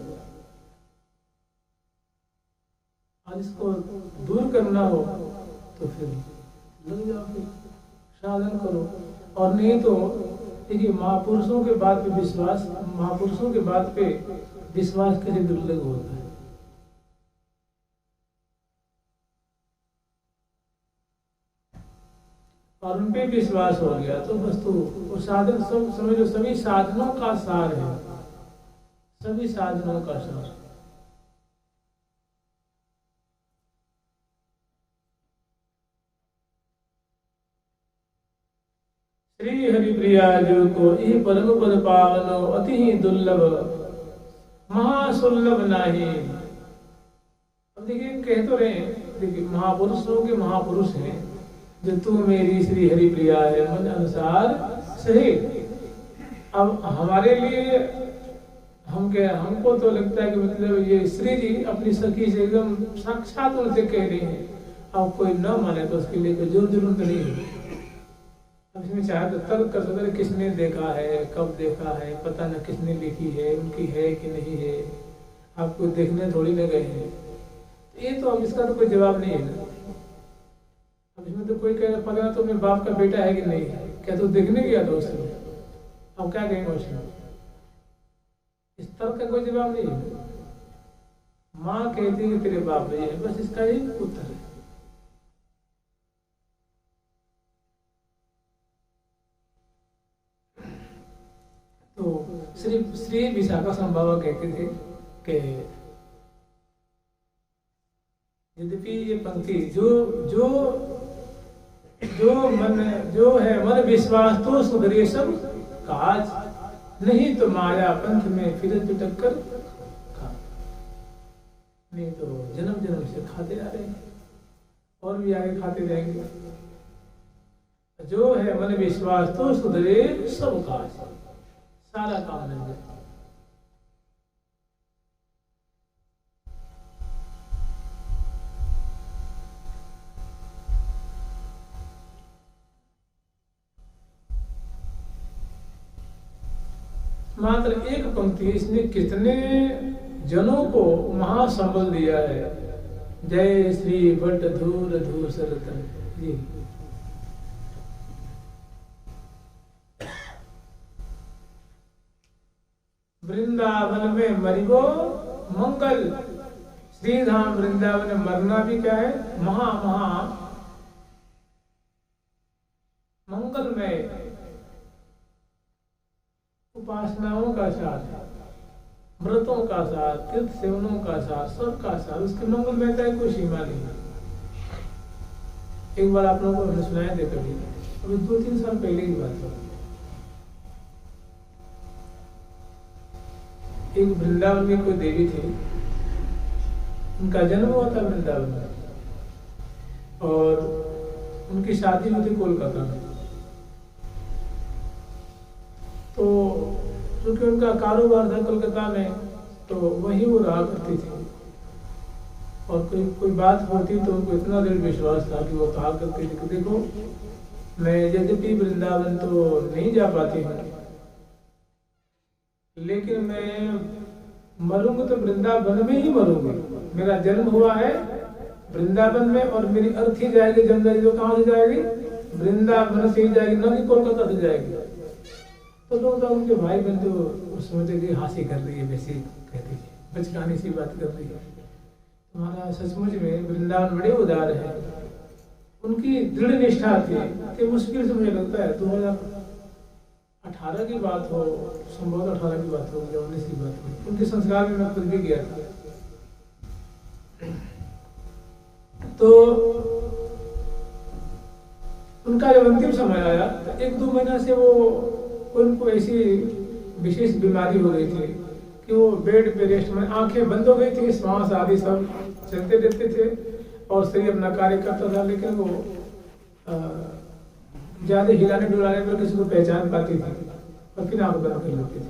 और इसको दूर करना हो तो फिर लग जाओ, फिर साधन करो। और नहीं तो देखिए, महापुरुषों के बात पे विश्वास, महापुरुषों के बात पे विश्वास कैसे दुर्लभ होता है। और उन पे विश्वास हो गया तो बस तो वो साधन सब समझो, सभी साधनों का सार है, सभी साधनों का सार। श्री हरिप्रिया जो को यह परम पद पावनो अति ही दुर्लभ महासुलभ नाही। अब देखिए, कह तो रहे, देखिए महापुरुषों के महापुरुष हैं, जो तू मेरी श्री हरिप्रिया है मन अनुसार सही। अब हमारे लिए हमको तो लगता है कि मतलब ये श्री जी अपनी सखी से एकदम साक्षात उनसे कह रही है। अब कोई न माने तो उसके लिए कोई जोर जरूरत नहीं है। अब इसमें चाहे तो तर्क कर सकते, किसने देखा है, कब देखा है, पता न किसने लिखी है, उनकी है कि नहीं है, आपको देखने थोड़ी न गए हैं। ये तो अब इसका तो कोई जवाब नहीं है ना। अब इसमें तो कोई कह पता तो मेरे बाप का बेटा है कि नहीं है, क्या तो देखने गया था उसने, अब क्या कहेंगे उसमें, इस तर्क का कोई जवाब नहीं है। माँ कहती है कि तेरे बाप ये है, बस इसका ही उत्तर है। तो श्री विशाखा संभावा कहते थे कि यद्यपि ये पंक्ति जो है मन विश्वास तो सुधरे सब काज, नहीं तो माया पंथ में फिरत टक्कर खा। नहीं तो जन्म जन्म से खाते आ रहे हैं और भी आगे खाते रहेंगे। जो है मन विश्वास तो सुधरे सब काज, सारा काम मिल जाए। मात्र एक पंक्ति इसने कितने जनों को महासंबल दिया है। जय श्री बट धूर धूसर जी। वृंदावन में मरिगो मंगल, श्रीधाम वृंदावन में मरना भी क्या है, महा मंगल में उपासनाओं का साथ, व्रतों का साथ, तीर्थ सेवनों का साथ, सबका साथ, उसके मंगल में कोई सीमा नहीं है। एक बार आप लोगों को हमने सुनाया थे कभी, अभी 2-3 साल पहले की बात है। एक वृंदावन में कोई देवी थी, उनका जन्म हुआ था वृंदावन में और उनकी शादी हुई थी कोलकाता में। तो क्योंकि उनका कारोबार था कोलकाता में, तो वही वो रहा करती थी। और कोई बात होती तो उनको इतना दृढ़ विश्वास था कि वो कहा करती थी कि देखो, मैं यद्यपि वृंदावन तो नहीं जा पाती हूँ, लेकिन मैं मरूंगी तो वृंदावन में ही मरूंगी। मेरा जन्म हुआ है वृंदावन में और मेरी अर्थी जाएगी जमदारी जो कहाँ से जाएगी, वृंदावन से ही जाएगी, न कि कोलकाता से जाएगी। तो लोग उनके भाई बहन तो उस समझते कि हंसी कर रही है, वैसे कहती है, बचकानी सी बात कर रही है। तुम्हारा सचमुच में वृंदावन बड़े उदार है। उनकी दृढ़ निष्ठा थी। मुश्किल से मुझे लगता है 2018 की बात हो, संभवतः 18 की बात हो या 19 की बात हो, उनके संस्कार में मैं खुद भी गया था। तो उनका जब अंतिम समय आया तो 1-2 महीना से उनको ऐसी विशेष बीमारी हो गई थी कि वो बेड पे रेस्ट में, आंखें बंद हो गई थी, श्वास आदि सब चलते रहते थे और शरीर अपना कार्य करता था, लेकिन वो ज्यादा हिलाने डुलाने पर किसी को पहचान पाती थी और फिर आंख बंद कर लेती थी।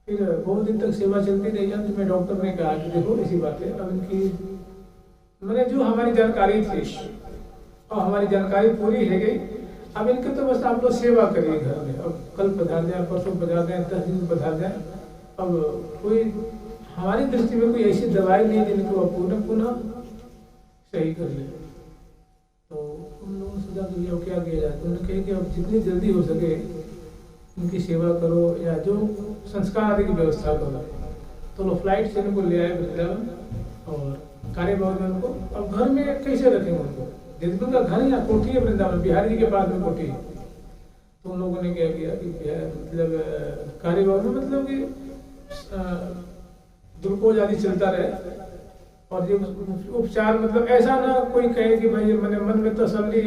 फिर बहुत दिन तक सेवा चलती रही। अंत में डॉक्टर ने कहा कि देखो ऐसी बात है, अब इनकी मैंने जो हमारी जानकारी थी और हमारी जानकारी पूरी है गई, अब इनके तो बस आप लोग सेवा करिए घर में। अब कल पधार जाए, परसों पधार जाए, 10 दिन पधार जाए। अब कोई हमारी दृष्टि में कोई ऐसी दवाई नहीं जिनको पुनः सही कर ले। तो उन लोगों ने सोचा कि अब क्या किया जाए। तो उन्होंने कहा कि अब जितनी जल्दी हो सके उनकी सेवा करो या जो संस्कार आदि की व्यवस्था करो। तो लोग फ्लाइट से उनको ले आए वृंदावन और कार्यभाग में उनको। अब घर में कैसे रखेंगे उनको, जैसे उनका घर या कोठी है वृंदावन, बिहारी जी के पास में कोठी है। तो उन लोगों ने क्या किया कि मतलब कार्यभाग में मतलब कि दुर्गोज आदि चलता रहे और ये उपचार मतलब ऐसा ना कोई कहे कि भाई मैंने मन में तसल्ली,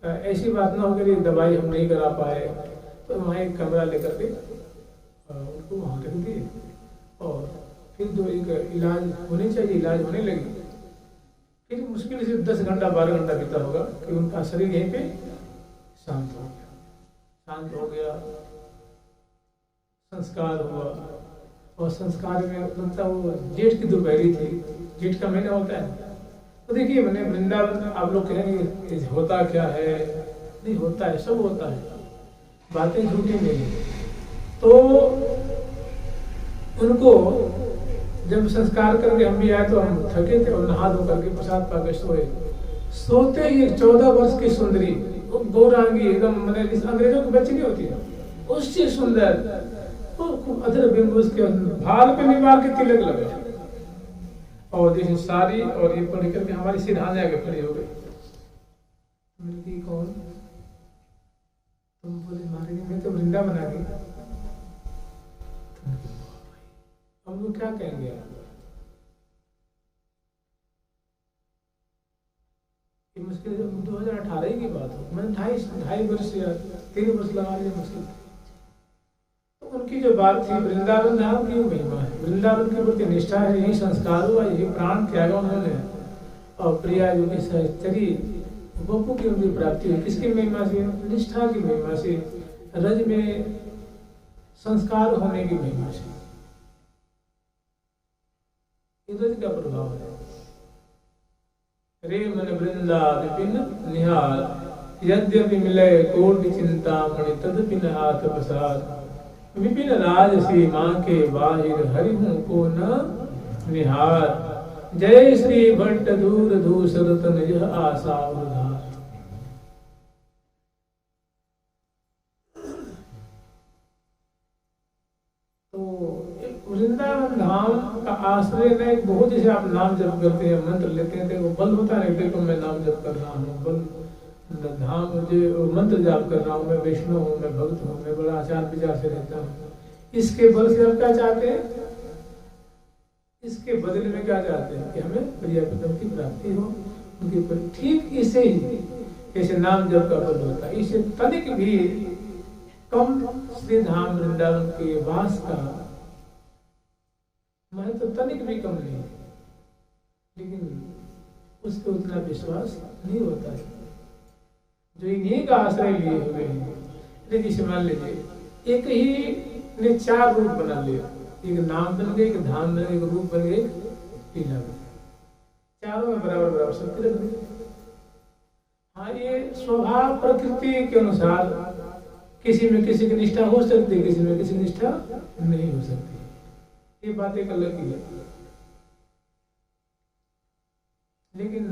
ऐसी बात ना हो कि दवाई हम नहीं करा पाए। तो वहाँ एक कमरा लेकर के उनको वहाँ रख दिए और फिर जो एक इलाज होनी चाहिए इलाज होने लगी। फिर मुश्किल से 10 घंटा 12 घंटा बीता होगा कि उनका शरीर यहीं पे शांत हो गया। संस्कार हुआ और संस्कार में मतलब वो जेठ की दोपहरी थी, जेठ का महीना होता है। तो देखिए मैंने वृंदावन, आप लोग कहेंगे होता क्या है, नहीं होता है, सब होता है, बातें झूठी नहीं है। तो उनको जब संस्कार करके हम भी आए तो हम थके थे और नहा धो करके प्रसाद पाके सोते ही 14 वर्ष की सुंदरी गौरांगी एकदम मैंने अंग्रेजों की बच्ची नहीं होती है उससे सुंदर, तो अधर बिंब उसके भाल पे निवार के तिलक लगे और जैसे साड़ी और ये पढ़ करके हमारी सिरहाने आगे खड़ी हो गई। कौन तुम? बोले महाराज मैं तो वृंदावन आ गई। हम लोग क्या कहेंगे? मुश्किल 2018 की बात हो, मैंने 2.5 वर्ष या 3 वर्ष लगा लिया मुश्किल। तो उनकी जो बात थी वृंदावन धाम की महिमा है, वृंदावन के प्रति निष्ठा है, यही संस्कार हुआ, यही प्राण त्यागा उन्होंने और प्रिया जो की सहचरी गोपू की उनकी प्राप्ति हुई। किसकी महिमा से? निष्ठा की महिमा से, रज में संस्कार होने की महिमा से। रज का प्रभाव है। रे मन वृंदा विपिन निहार, यद्यपि मिले कोटि चिंता मणि तदपि न हाथ प्रसाद। विपिन राज सी माँ के बाहिर हरिहूँ को न निहार। जय श्री भट्ट दूर दूसर तन यह आशा उधार। वृंदावन धाम का आश्रय में बहुत, जैसे आप नाम जप करते हैं, मंत्र लेते हैं, वो बल होता है। देखो मैं नाम जप कर रहा हूँ, बल धाम मुझे मंत्र जाप कर रहा हूँ, मैं वैष्णव हूँ, मैं भक्त हूँ, मैं बड़ा आचार विचार से रहता हूँ। इसके बल से हम क्या चाहते हैं? इसके बदले में क्या चाहते हैं कि हमें प्रिया पदम की प्राप्ति हो, उनकी। ठीक इसे ही जैसे नाम जप का बल होता है, इसे तनिक भी कम श्री धाम वृंदावन के वास का मैं तो तनिक भी कम नहीं, लेकिन उसको उतना विश्वास नहीं होता है जो इन्हीं का आश्रय लिए हुए हैं। जैसे मान लीजिए एक ही ने 4 रूप बना लिया, एक नाम बन गए, एक धाम बन गए, एक रूप बन गए, पीला बन गया, चारों में बराबर बराबर शक्ति रख दी। हाँ, ये स्वभाव प्रकृति के अनुसार किसी में किसी की निष्ठा हो सकती है, किसी में किसी की निष्ठा नहीं हो सकती। ये बात एक अलग ही है। लेकिन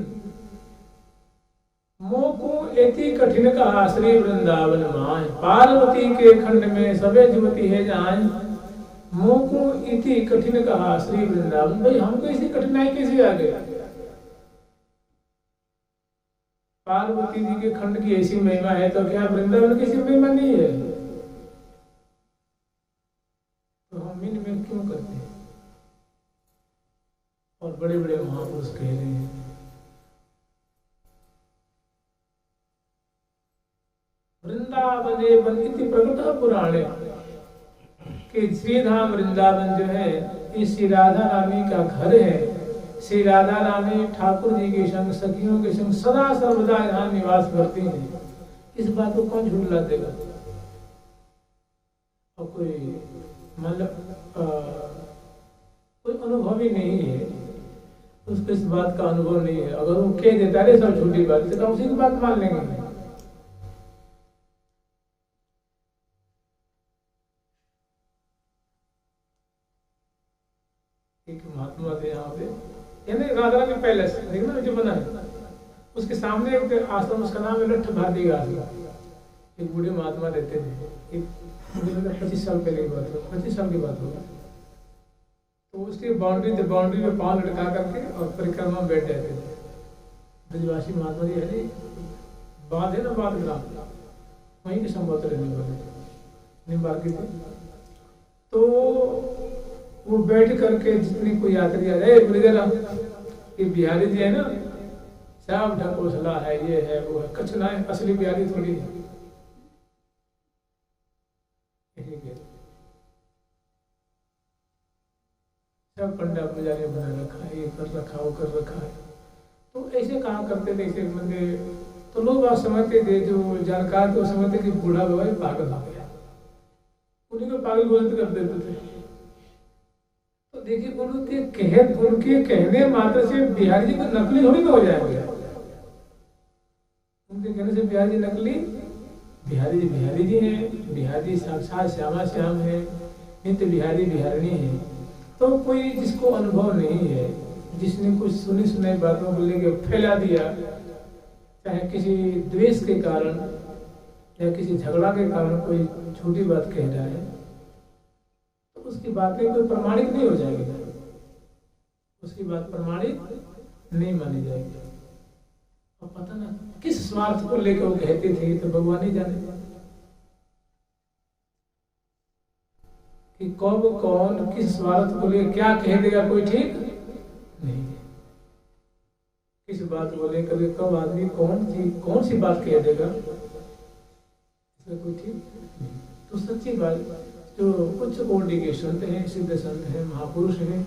मोको एति कठिन कहा श्री वृंदावन माय, पार्वती के खंड में सबे जुवती है जाए। मोको इति कठिन कहा श्री वृंदावन, भाई हमको इसी कठिनाई कैसे आ गया? पार्वती जी के खंड की ऐसी महिमा है तो क्या वृंदावन की ऐसी महिमा नहीं है? तो हम इनमें क्यों करते हैं? और बड़े बड़े महापुरुष कह रहे हैं वृंदावने बंदिति प्रकट पुराणे कि श्रीधाम वृंदावन जो है ये श्री राधा रानी का घर है। श्री राधा रानी ठाकुर जी के संग, सखियों के संग सदा सर्वदा यहाँ निवास करती हैं। इस बात को कौन झुठला देगा? और कोई मतलब कोई अनुभव ही नहीं है, उसको इस बात का अनुभव नहीं है। अगर वो कह देता है सब झूठी बात, तो उसी की बात मान लेंगे। एक महात्मा थे यहाँ पे, यानी राधा के पैलेस देखना जो बना है, उसके सामने एक आश्रम, उसका नाम है लठ भारती का आश्रम। एक बूढ़े महात्मा रहते थे, एक 25 साल पहले की बात हो, 25 साल की बात होगा। तो उसकी बाउंड्री में पाँव लटका करके और परिक्रमा में बैठ जाते थे। ब्रजवासी महात्मा जी है, बात है ना, बात ग्राम वहीं के संभवतः रहने वाले निम्बार के थे। तो वो बैठ करके जितने कोई यात्री आ जाए, ये बिहारी जी है ना, सब ढकोसला है, ये है वो है, कछ ना है, असली बिहारी थोड़ी है। सब पंडा पुजारी बना रखा है, ये कर रखा, वो कर रखा है। तो ऐसे कहा करते थे, ऐसे मंदिर। तो लोग आप समझते थे, जो जानकार थे समझते कि बूढ़ा बाबा पागल हो गया, उन्हीं को पागल बोलते कर देते थे। तो देखिए, उनके कहने मात्र से बिहारी जी को नकली थोड़ी ना हो जाएगा। उनके कहने से बिहारी जी नकली, बिहारी जी हैं। बिहारी जी साक्षात श्यामा श्याम है, नित्य बिहारी बिहारिणी है। तो कोई जिसको अनुभव नहीं है, जिसने कुछ सुनी सुनाई बातों को लेकर फैला दिया, चाहे किसी द्वेष के कारण या किसी झगड़ा के कारण कोई छोटी बात कह रहा है, तो उसकी बातें कोई प्रमाणित नहीं हो जाएगी, उसकी बात प्रमाणित नहीं मानी जाएगी। अब पता ना किस स्वार्थ को लेकर वो कहते थे, तो भगवान ही जाने कि कब कौन किस स्वार्थ को लेकर क्या कह देगा, कोई ठीक नहीं। किस बात को लेकर कब आदमी कौन सी बात कह देगा, इसमें कोई ठीक नहीं। तो सच्ची बात, जो उच्च कोटि के संत हैं, सिद्ध संत हैं, महापुरुष हैं,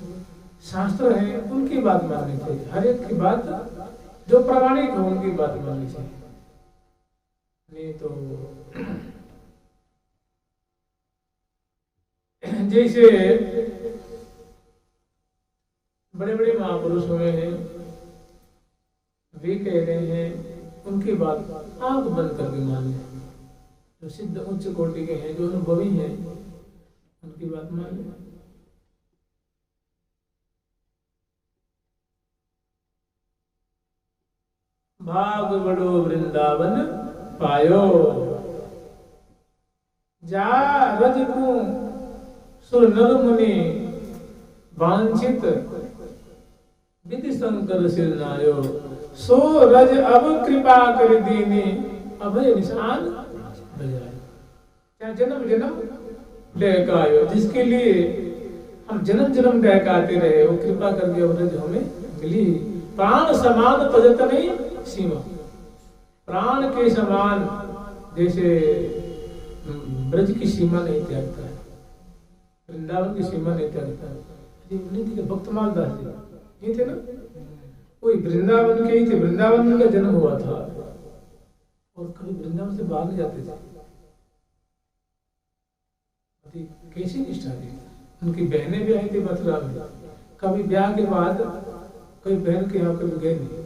शास्त्र हैं, उनकी बात माननी चाहिए। हर एक की बात जो प्रामाणिक हो, उनकी बात माननी चाहिए। नहीं तो जैसे बड़े बड़े महापुरुष हुए हैं, वे कह रहे हैं, उनकी बात आंख बंद करके मान लें। जो सिद्ध उच्च कोटि के हैं, जो अनुभवी हैं, उनकी बात मान लें। भाग बड़ो वृंदावन पायो, जा रजकू सुर नर मुनि वांछित विधि शंकर सिर नायो, सो रज अब कृपा कर दीनी अभय निशान बजाए। क्या जन्म जन्म डहकायो, जिसके लिए हम जन्म जन्म डहकाते रहे, वो कृपा करके अब रज हमें मिली। प्राण समान तजत नहीं सीमा, प्राण के समान जैसे ब्रज की सीमा नहीं त्यागता है, वृंदावन की सीमा नहीं त्यागता है। भक्तमाल दास जी ये थे ना, कोई वृंदावन के ही थे, वृंदावन में उनका जन्म हुआ था और कभी वृंदावन से बाहर नहीं जाते थे। कैसी निष्ठा थी। उनकी बहनें भी आई थी मथुरा में, कभी ब्याह के बाद कोई बहन के यहाँ कभी गए नहीं।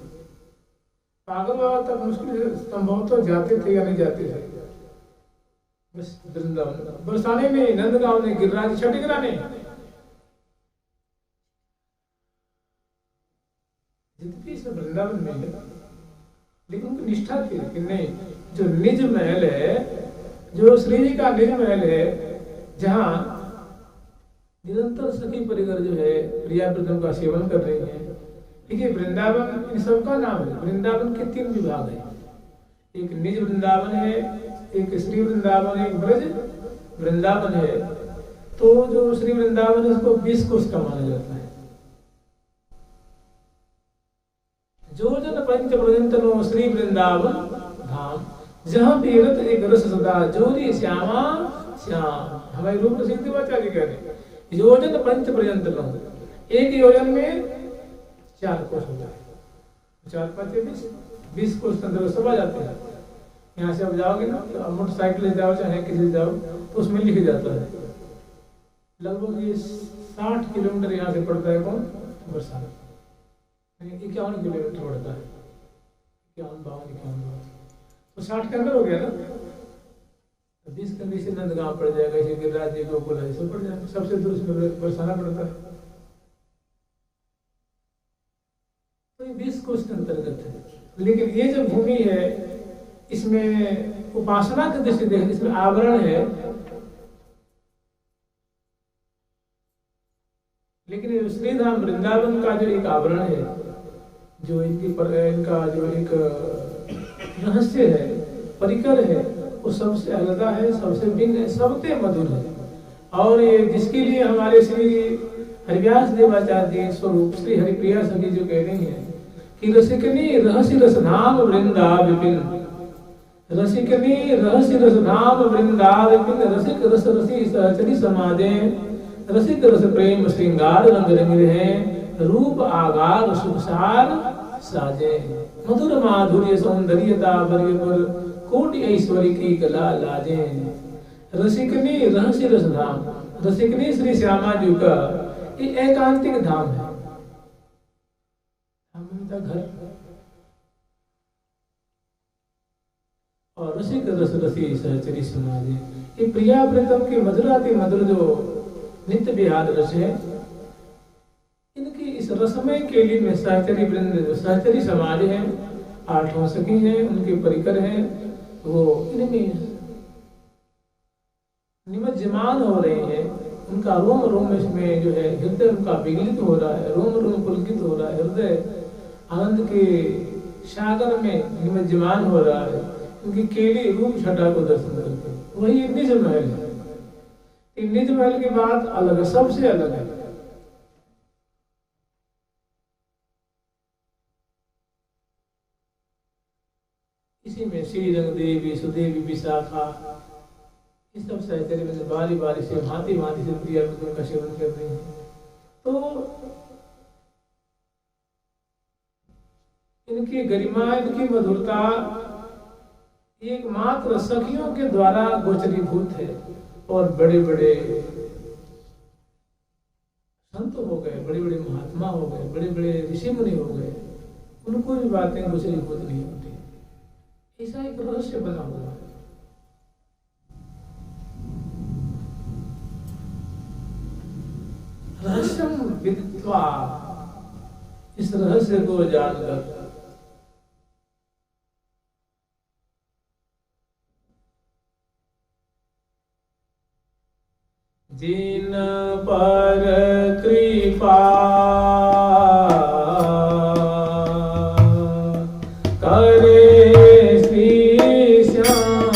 पागल बाबा तक मुश्किल से संभवतः जाते थे या नहीं जाते थे, बस वृंदावन। बरसाने में, नंदगांव में, गिरिराज छठ गिराने, जितनी सब वृंदावन में है। लेकिन उनकी निष्ठा थी कि नहीं, जो निज महल है, जो श्री जी का निज महल है, जहाँ निरंतर सखी परिकर जो है प्रियाव्रतम का सेवन कर रही है। देखिए, वृंदावन इन सबका नाम है। वृंदावन के 3 विभाग है, एक निज वृंदावन है, एक श्री वृंदावन है, एक ब्रज वृंदावन है। तो जो श्री वृंदावन है, उसको 20 कोष का माना जाता है। जो जन पंच प्रजंतनो श्री वृंदावन धाम, जहाँ बीरत एक रस सदा जोरी श्यामा श्याम। हमारे रूप सिद्ध आचार्य कह रहे हैं, योजन पंच प्रजंतनो, एक योजन में 4 कोष होता है। 4 5 20 कोष के अंदर सब आ जाते हैं। यहाँ से आप जाओगे ना, तो मोटरसाइकिल से जाओ चाहे किसी से जाओ, तो उसमें लिख जाता है। लगभग ये 60 किलोमीटर यहाँ से पड़ता है। कौन? बरसाना 51 किलोमीटर पड़ता है। 51 तो 60 के अंदर हो गया ना। तो 20 के अंदर से नंदगांव पड़ जाएगा, इसे गिरिराज जी गोकुल ऐसे पड़ जाएगा। सबसे दूर से बरसाना पड़ता है। तो ये 20 कोष के अंतर्गत है। लेकिन ये जो भूमि है इसमें उपासना की दृष्टि देखें, इसमें आवरण है, लेकिन श्रीधाम वृंदावन का जो एक आवरण है, जो इनका जो एक रहस्य है, परिकर है, वो सबसे अलग है, सबसे भिन्न है, सबसे मधुर है। और ये जिसके लिए हमारे श्री हरिव्यास देवाचार्य स्वरूप श्री हरिप्रिया सखी जो कह रही है कि रसिकनी रहस्य रस नाम वृंदा विपिन, रसिकनी रहस्य रस नाम वृंदा विपिन, रसिक रस रसी सहचरी समाजे, रसिक रस प्रेम श्रृंगार रंग रंग है, रूप आगार सुखसार साजे, मधुर माधुर्य सौंदर्यता बरियपुर, कोटि ऐश्वर्य की कला लाजे। रसिकनी रहस्य रस धाम, रसिकनी श्री श्यामा जी का ये एकांतिक धाम है, का घर। और रसिक रस रसी सहचरी समाजे, ये प्रिया प्रीतम की मधुराति मधुर जो नित्य विहार रस है, इनकी इस रसमय केली में सहचरी वृंद, सहचरी समाज है, आठों सखी हैं, उनके परिकर हैं, वो इनमें निमज्जमान हो रहे हैं। उनका रोम रोम इसमें जो है हृदय उनका विगलित हो रहा है, रोम रोम पुलकित हो रहा है, हृदय आनंद के सागर में निमज्जमान हो रहा है। उनकी केली रूप छटा को दर्शन करके वही निज महल है। निज महल की बात अलग है, सबसे अलग है। इसी में श्री रंग देवी, सुदेवी, विशाखा, इस सब सहचर्य में बारी बारी से भांति भांति से प्रिया का सेवन कर रही है। तो इनकी गरिमा, इनकी मधुरता एकमात्र सखियों के द्वारा गोचरीभूत है। और बड़े बड़े संत हो गए, बड़े बड़े महात्मा हो गए, बड़े बड़े ऋषि मुनि हो गए, उनको भी बातें गोचरीभूत नहीं होती। ऐसा एक रहस्य बना हुआ है। रहस्यम विदित्वा, इस रहस्य को जानकर जिन पर कृपा करे श्री श्याम,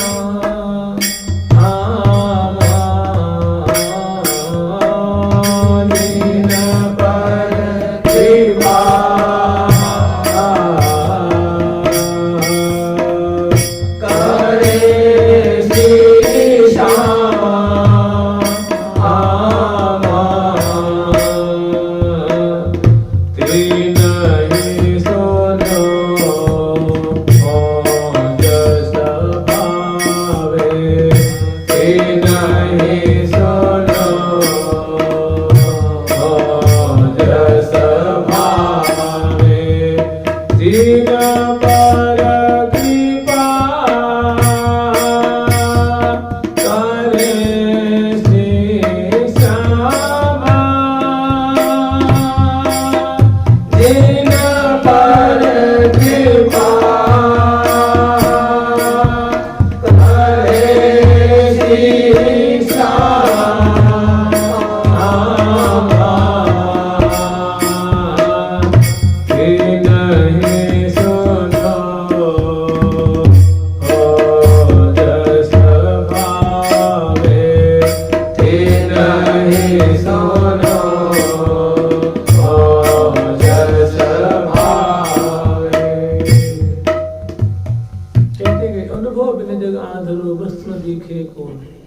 जिन पर कृपा करे श्री श्याम,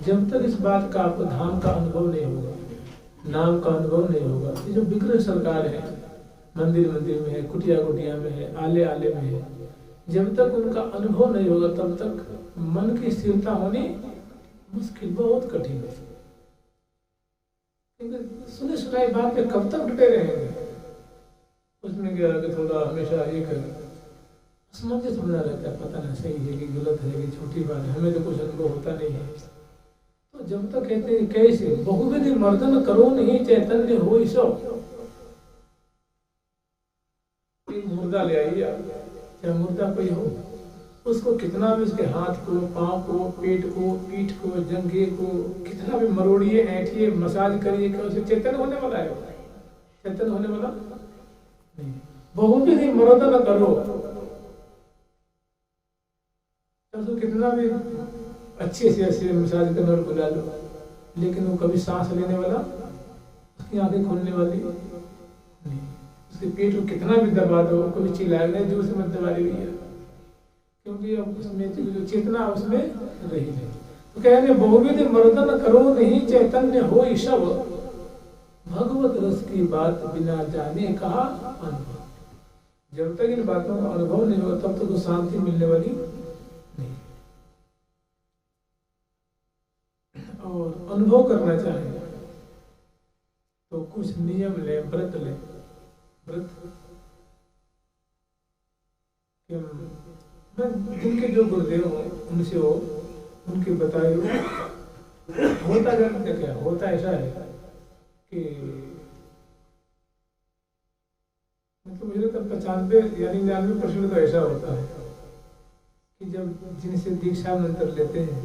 जब तक इस बात का आपको धाम का अनुभव नहीं होगा, नाम का अनुभव नहीं होगा। ये जो विग्रह सरकार है, मंदिर मंदिर में है, कुटिया कुटिया में है, आले आले में है, जब तक उनका अनुभव नहीं होगा तब तक मन की स्थिरता होनी मुश्किल, बहुत कठिन है। सुने सुनाई बात पे कब तक डटे रहेंगे? उसमें क्या कि थोड़ा हमेशा एक असमंजस बना रहता है, पता नहीं सही है कि गलत है कि छोटी बात है, हमें तो कुछ अनुभव होता नहीं है। तो जब तक कहते हैं कैसे बहुविधि मर्दन करो नहीं चैतन्य हो सो, मुर्दा ले आइए आप, चाहे मुर्दा कोई हो, उसको कितना भी उसके हाथ को, पाँव को, पेट को, पीठ को, जंघे को कितना भी मरोड़िए, ऐंठिए, मसाज करिए, क्या उसे चेतन होने वाला है? चेतन होने वाला नहीं। बहुत भी नहीं मरोदा न करो, उसको कितना भी अच्छे से ऐसे मसाज करने और बुला लो, लेकिन वो कभी सांस लेने वाला, उसकी आंखें खोलने वाली नहीं। उसके पेट को कितना भी दबा दो, कभी चिल्लाएगा जोर से मत दबा रही है, क्योंकि अब उसमें जो चेतना उसमें रही नहीं। तो कह रहे बहुविध मर्दन करो नहीं चैतन्य हो ईशव, भगवत रस की बात बिना जाने कहा अनुभव। जब तक इन बातों का अनुभव नहीं होगा तब तक तो शांति मिलने वाली नहीं। और अनुभव करना चाहे तो कुछ नियम ले, व्रत ले। व्रत जिनके जो गुरुदेव हो उनसे हो, उनके बताए हो। होता क्या होता ऐसा है कि मतलब मुझे लगता है 95 यानी 99% तो ऐसा होता है कि जब जिनसे दीक्षा मंत्र लेते हैं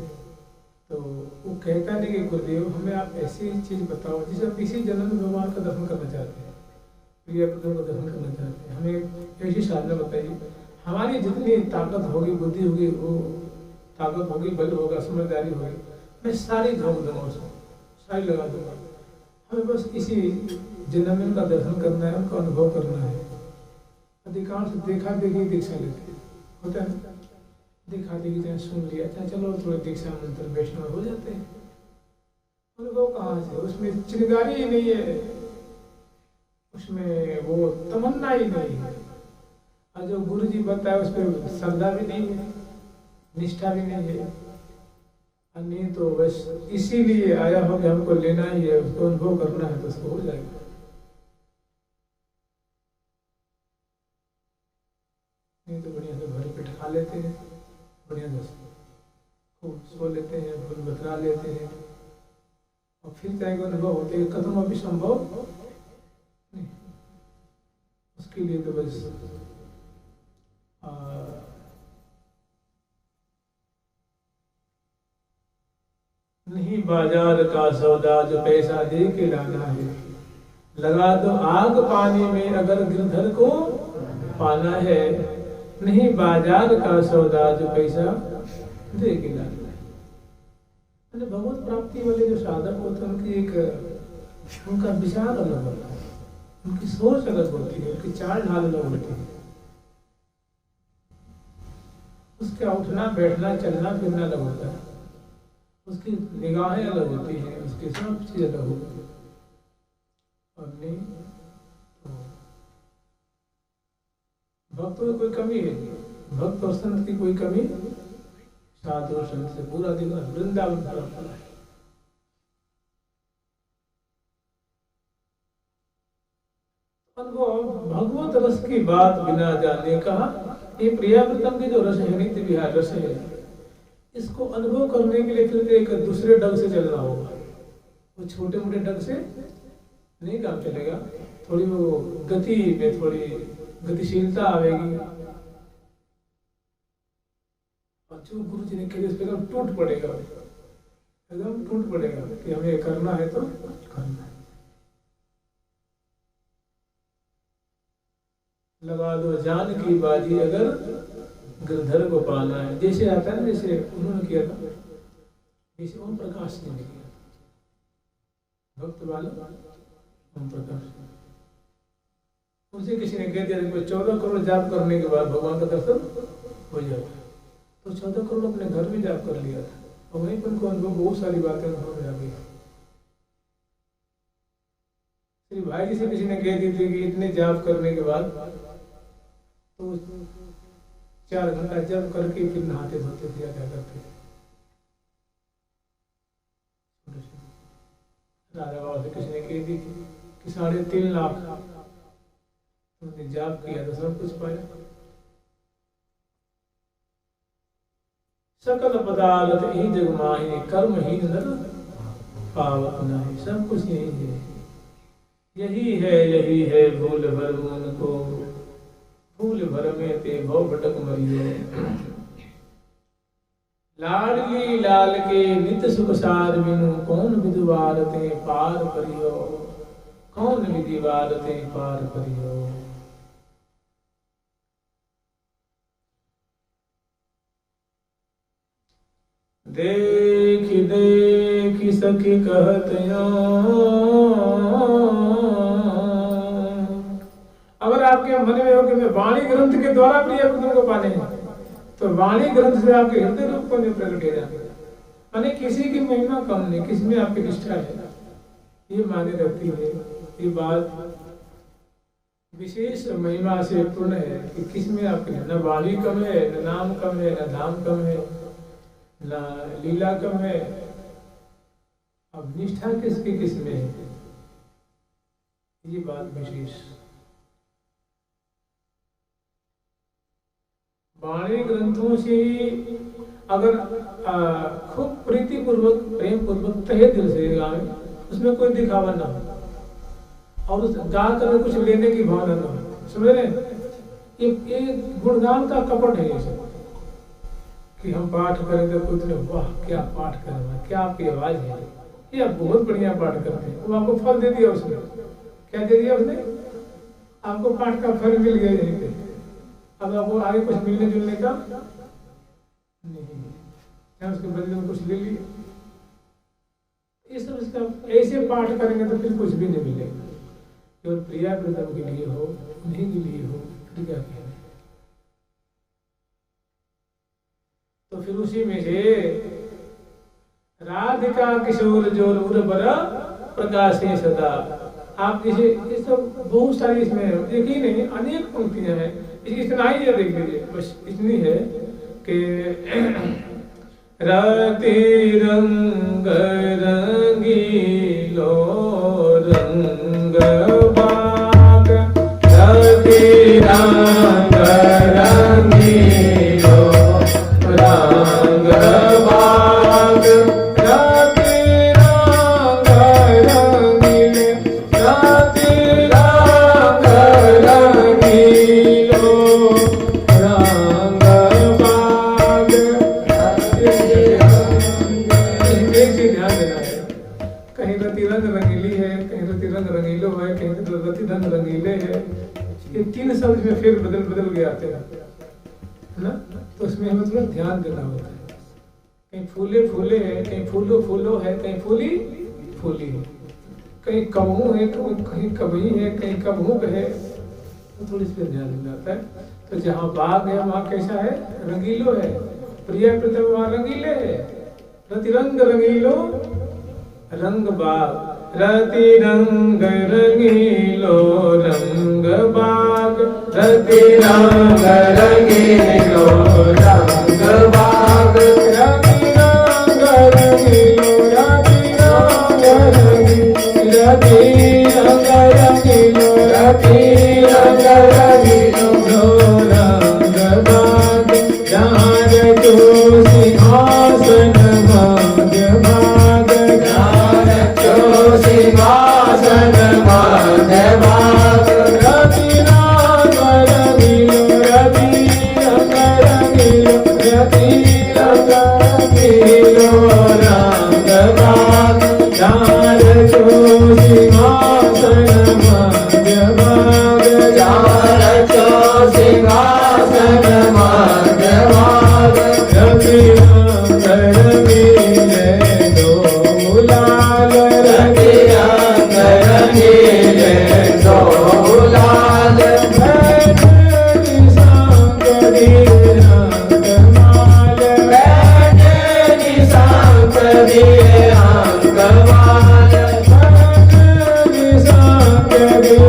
तो वो कहता नहीं कि गुरुदेव हमें आप ऐसी चीज बताओ जिसे आप इसी जन्म में भगवान का दर्शन करना चाहते हैं, प्रिय प्रभु का दर्शन करना चाहते हैं, हमें ऐसी साधना बताइए। हमारी जितनी ताकत होगी, बुद्धि होगी, वो ताकत होगी, बल होगा, समझदारी होगी, मैं सारी झोंक दूंगा उसको, सारी लगा दूंगा। हमें बस इसी जन्म में उनका दर्शन करना है, उनका अनुभव करना है। अधिकांश देखा देखी दीक्षा लेते होता है ना, देखा देखी चाहे सुन लिया, चाहे चलो थोड़े दीक्षा मंत्र वैष्णव हो जाते हैं। अनुभव कहाँ से? उसमें चिंगारी ही नहीं है, उसमें वो तमन्ना ही नहीं है, और जो गुरु जी बताए उस पर श्रद्धा भी नहीं है, निष्ठा भी नहीं है। नहीं तो बस इसीलिए आया हो कि हमको लेना ही है, उसको अनुभव करना है, तो उसको हो जाएगा। नहीं तो बढ़िया से भरे पेट खा लेते हैं, बढ़िया से खूब सो लेते हैं, फूल बतरा लेते हैं, और फिर चाहे अनुभव होते हैं, कदम अभी संभव नहीं। उसके लिए तो बस नहीं बाजार का सौदा जो पैसा दे के लाना है, लगा दो आग पानी में अगर गिरधर को पाना है। नहीं बाजार का सौदा जो पैसा दे के लाना है। भगवत प्राप्ति वाले जो साधक होते हैं उनकी एक उनका विचार अलग होता है, उनकी सोच अलग होती है, उनकी चाल ढाल अलग होती है, उसका उठना बैठना चलना फिरना अलग होता है, उसकी निगाहें अलग होती हैं, उसकी सब चीज अलग होती है। और नहीं तो भक्तों में कोई कमी है, भक्त और संत की कोई कमी, साधु संत से पूरा दिन वृंदावन प्राप्त है। अनुभव भगवत रस की बात बिना जाने कहा, ये प्रियाव्रतम की जो रस है, नित्य विहार रस है, इसको अनुभव करने के लिए फिर एक दूसरे ढंग से चलना होगा। वो छोटे मोटे ढंग से नहीं काम चलेगा, थोड़ी वो गति में थोड़ी गतिशीलता आएगी, और जो गुरु जी ने कही उस पर टूट पड़ेगा, एकदम टूट पड़ेगा कि हमें करना है तो करना है। लगा दो जान की बाजी अगर गिरधर को पाना है। जैसे आता है ना, जैसे उन्होंने किया था, जैसे ओम प्रकाश ने किया, भक्त वाला ओम प्रकाश, उनसे किसी ने कह दिया कि 14 करोड़ जाप करने के बाद भगवान का दर्शन हो जाता, तो 14 करोड़ अपने घर में जाप कर लिया था, और वहीं पर उनको अनुभव बहुत सारी बातें अनुभव में आ गई। श्री भाई जी से किसी ने कह दी थी कि इतने जाप करने के बाद तो 4 घंटा जप करके फिर नहाते धोते थे, क्या करते थे। राजा बाबा से किसी ने कह दी थी कि 3.5 लाख तुमने जाप किया तो सब कुछ पाया। सकल पदार्थ ही जग माही, कर्म ही नर पावत नहीं। सब कुछ यही है, यही है भूल भर मन को, फूल भर में ते भव भटक मरियो। लाडली लाल के नित सुख सार बिनु कौन विद्वार ते पार करियो, कौन विधिवार ते पार करियो। देख देख सखी कहत अगर आपके मन में हो कि मैं वाणी ग्रंथ के द्वारा प्रिय पुत्र को पाने हैं, तो वाणी ग्रंथ से आपके हृदय रूप को नहीं प्रकट हो जाए। माने किसी की महिमा कम नहीं, किसी में आपकी निष्ठा है, ये माने रखती है। ये बात विशेष महिमा से पूर्ण है कि किस में आपकी न वाणी कम है, न नाम कम है, न धाम कम है, ना लीला कम है। अब निष्ठा किसकी किस में है, ये बात विशेष। वाणी ग्रंथों से अगर खूब प्रीति पूर्वक प्रेम पूर्वक तहे दिल से गावे, उसमें कोई दिखावा ना हो और उस गा कर कुछ लेने की भावना ना हो, समझ रहे? ये गुणगान का कपट है ये सब कि हम पाठ करें तो कुछ नहीं, वाह क्या पाठ कर रहे हैं, क्या आपकी आवाज है, ये आप बहुत बढ़िया पाठ करते हैं। वो आपको फल दे दिया उसने, क्या दे दिया उसने? आपको पाठ का फल मिल गया यहीं पे। अब आपको आगे कुछ मिलने जुलने का नहीं, क्या उसके बदले में कुछ ले लिया? ये सब इसका ऐसे पाठ करेंगे तो फिर कुछ भी नहीं मिलेगा। केवल प्रिया प्रीतम के लिए हो, उन्हीं के लिए हो, फिर क्या कहना। तो फिर उसी में से राधिका किशोर जोर उर्वर प्रकाशे सदा। आप जैसे ये सब बहुत सारी इसमें एक ही नहीं अनेक पंक्तियां हैं, इतना ही है, देख लीजिए बस इतनी है कि राति रंग रंगीलो रंग बाग, राति रंग रंगीलो रंग बाग, राति रंग रंगीले, राति रंग रंगीलो रंग बाग। एक चीज ध्यान देना है, कहीं रति रंग रंगीली है, कहीं रति रंग रंगीलो है, कहीं रति रंग रंगीले है। ये तीन शब्द में फिर बदल बदल के आते हैं ना, तो उसमें हमें थोड़ा ध्यान देना होता है। कहीं फूले फूले है, कहीं फूलो फूलो है, कहीं फूली फूली है, कहीं कबहू है, कहीं कबही है, कहीं कबहू है, तो थोड़ी इस पर ध्यान देना होता है। तो जहाँ बाग है वहाँ कैसा है? रंगीलो है। प्रिया प्रीतम वहाँ रंगीले है। रति रंग रंगीलो रंग बाग, रति रंग रंगीलो रंग बाग, रति रंग रंगीलो रंग बाग, रति रंग रंगीलो रति रंग रंगीलो रति रंग रंगीलो रति रंग रंगीलो रंग बाग। जहाँ रचो सिंहासन भाग्य भाग, जहाँ रचो सिंहासन भाग्य भाग, रति रंग रंगीलो रति रंग रंगीलो रति रंग रंगीलो रंग बाग। जहाँ रचो सिंहासन भाग्य भाग, जहाँ रचो सिंहासन भाग्य भाग, रति रंग रंगीले दो लाल, रति रंग रंगीले दो लाल, बैठे निशांग दिए अंक माल, बैठे निशांग दिए अंक माल, बैठे निशांग दिए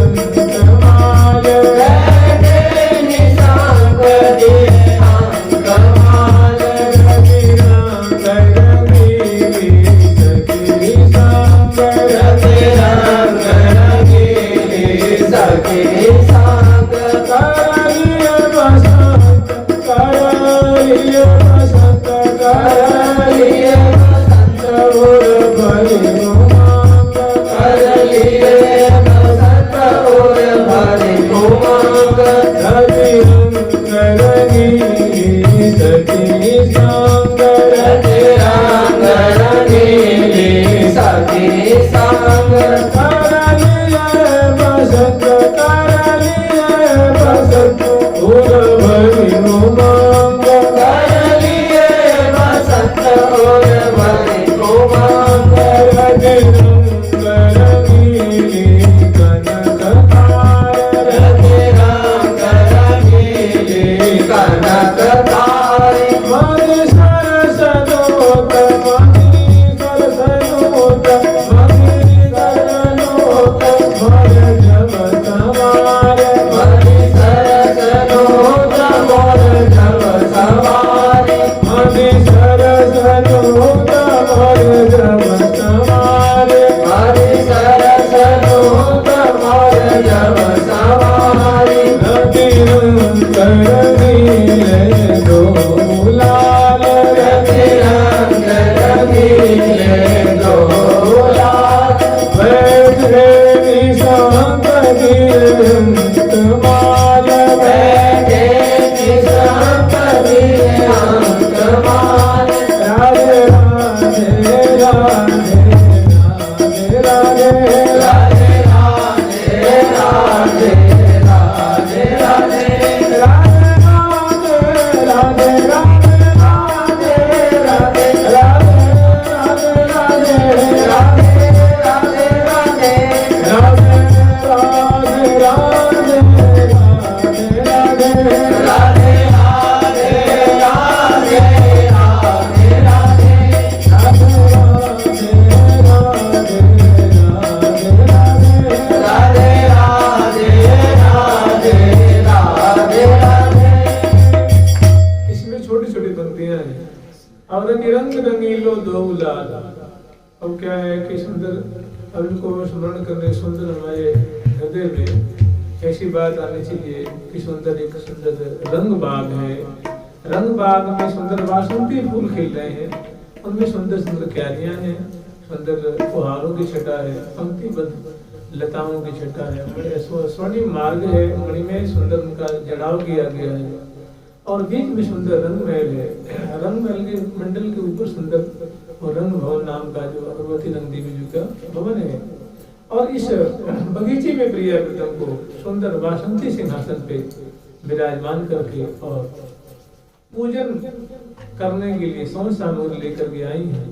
अंक माल, बैठे निशांग दिए अंक माल। रति रंग रंगीली सखी संग, रति रंग रंगीली सखी संग, करलिए बसंत करलिए बसंत करलिए बसंत उर भरी उमंग, करलिए बसंत उर भरी उमंग, अब क्या है कि सुंदर, अब इनको स्मरण करने सुंदर हमारे हृदय में ऐसी बात आनी चाहिए कि सुंदर एक सुंदर रंग बाग है, रंग बाग में सुंदर वासंती फूल खिल रहे हैं, उनमें सुंदर सुंदर क्यारियां हैं, सुंदर फुहारों की छटा है, पंक्तिबद्ध लताओं की छटा है, बड़े स्वर्णिम मार्ग है, मणि में सुंदर उनका जड़ाव किया गया है और बीच में सुंदर रंग महल है। रंग महल के मंडल के ऊपर सुंदर और रंग भवन नाम का जो अगरवती रंग देवी जी का भवन है और इस बगीचे में प्रिया प्रीतम को सुंदर वासंती सिंहासन पे विराजमान करके और पूजन करने के लिए सौंध सामग्री लेकर के आई है।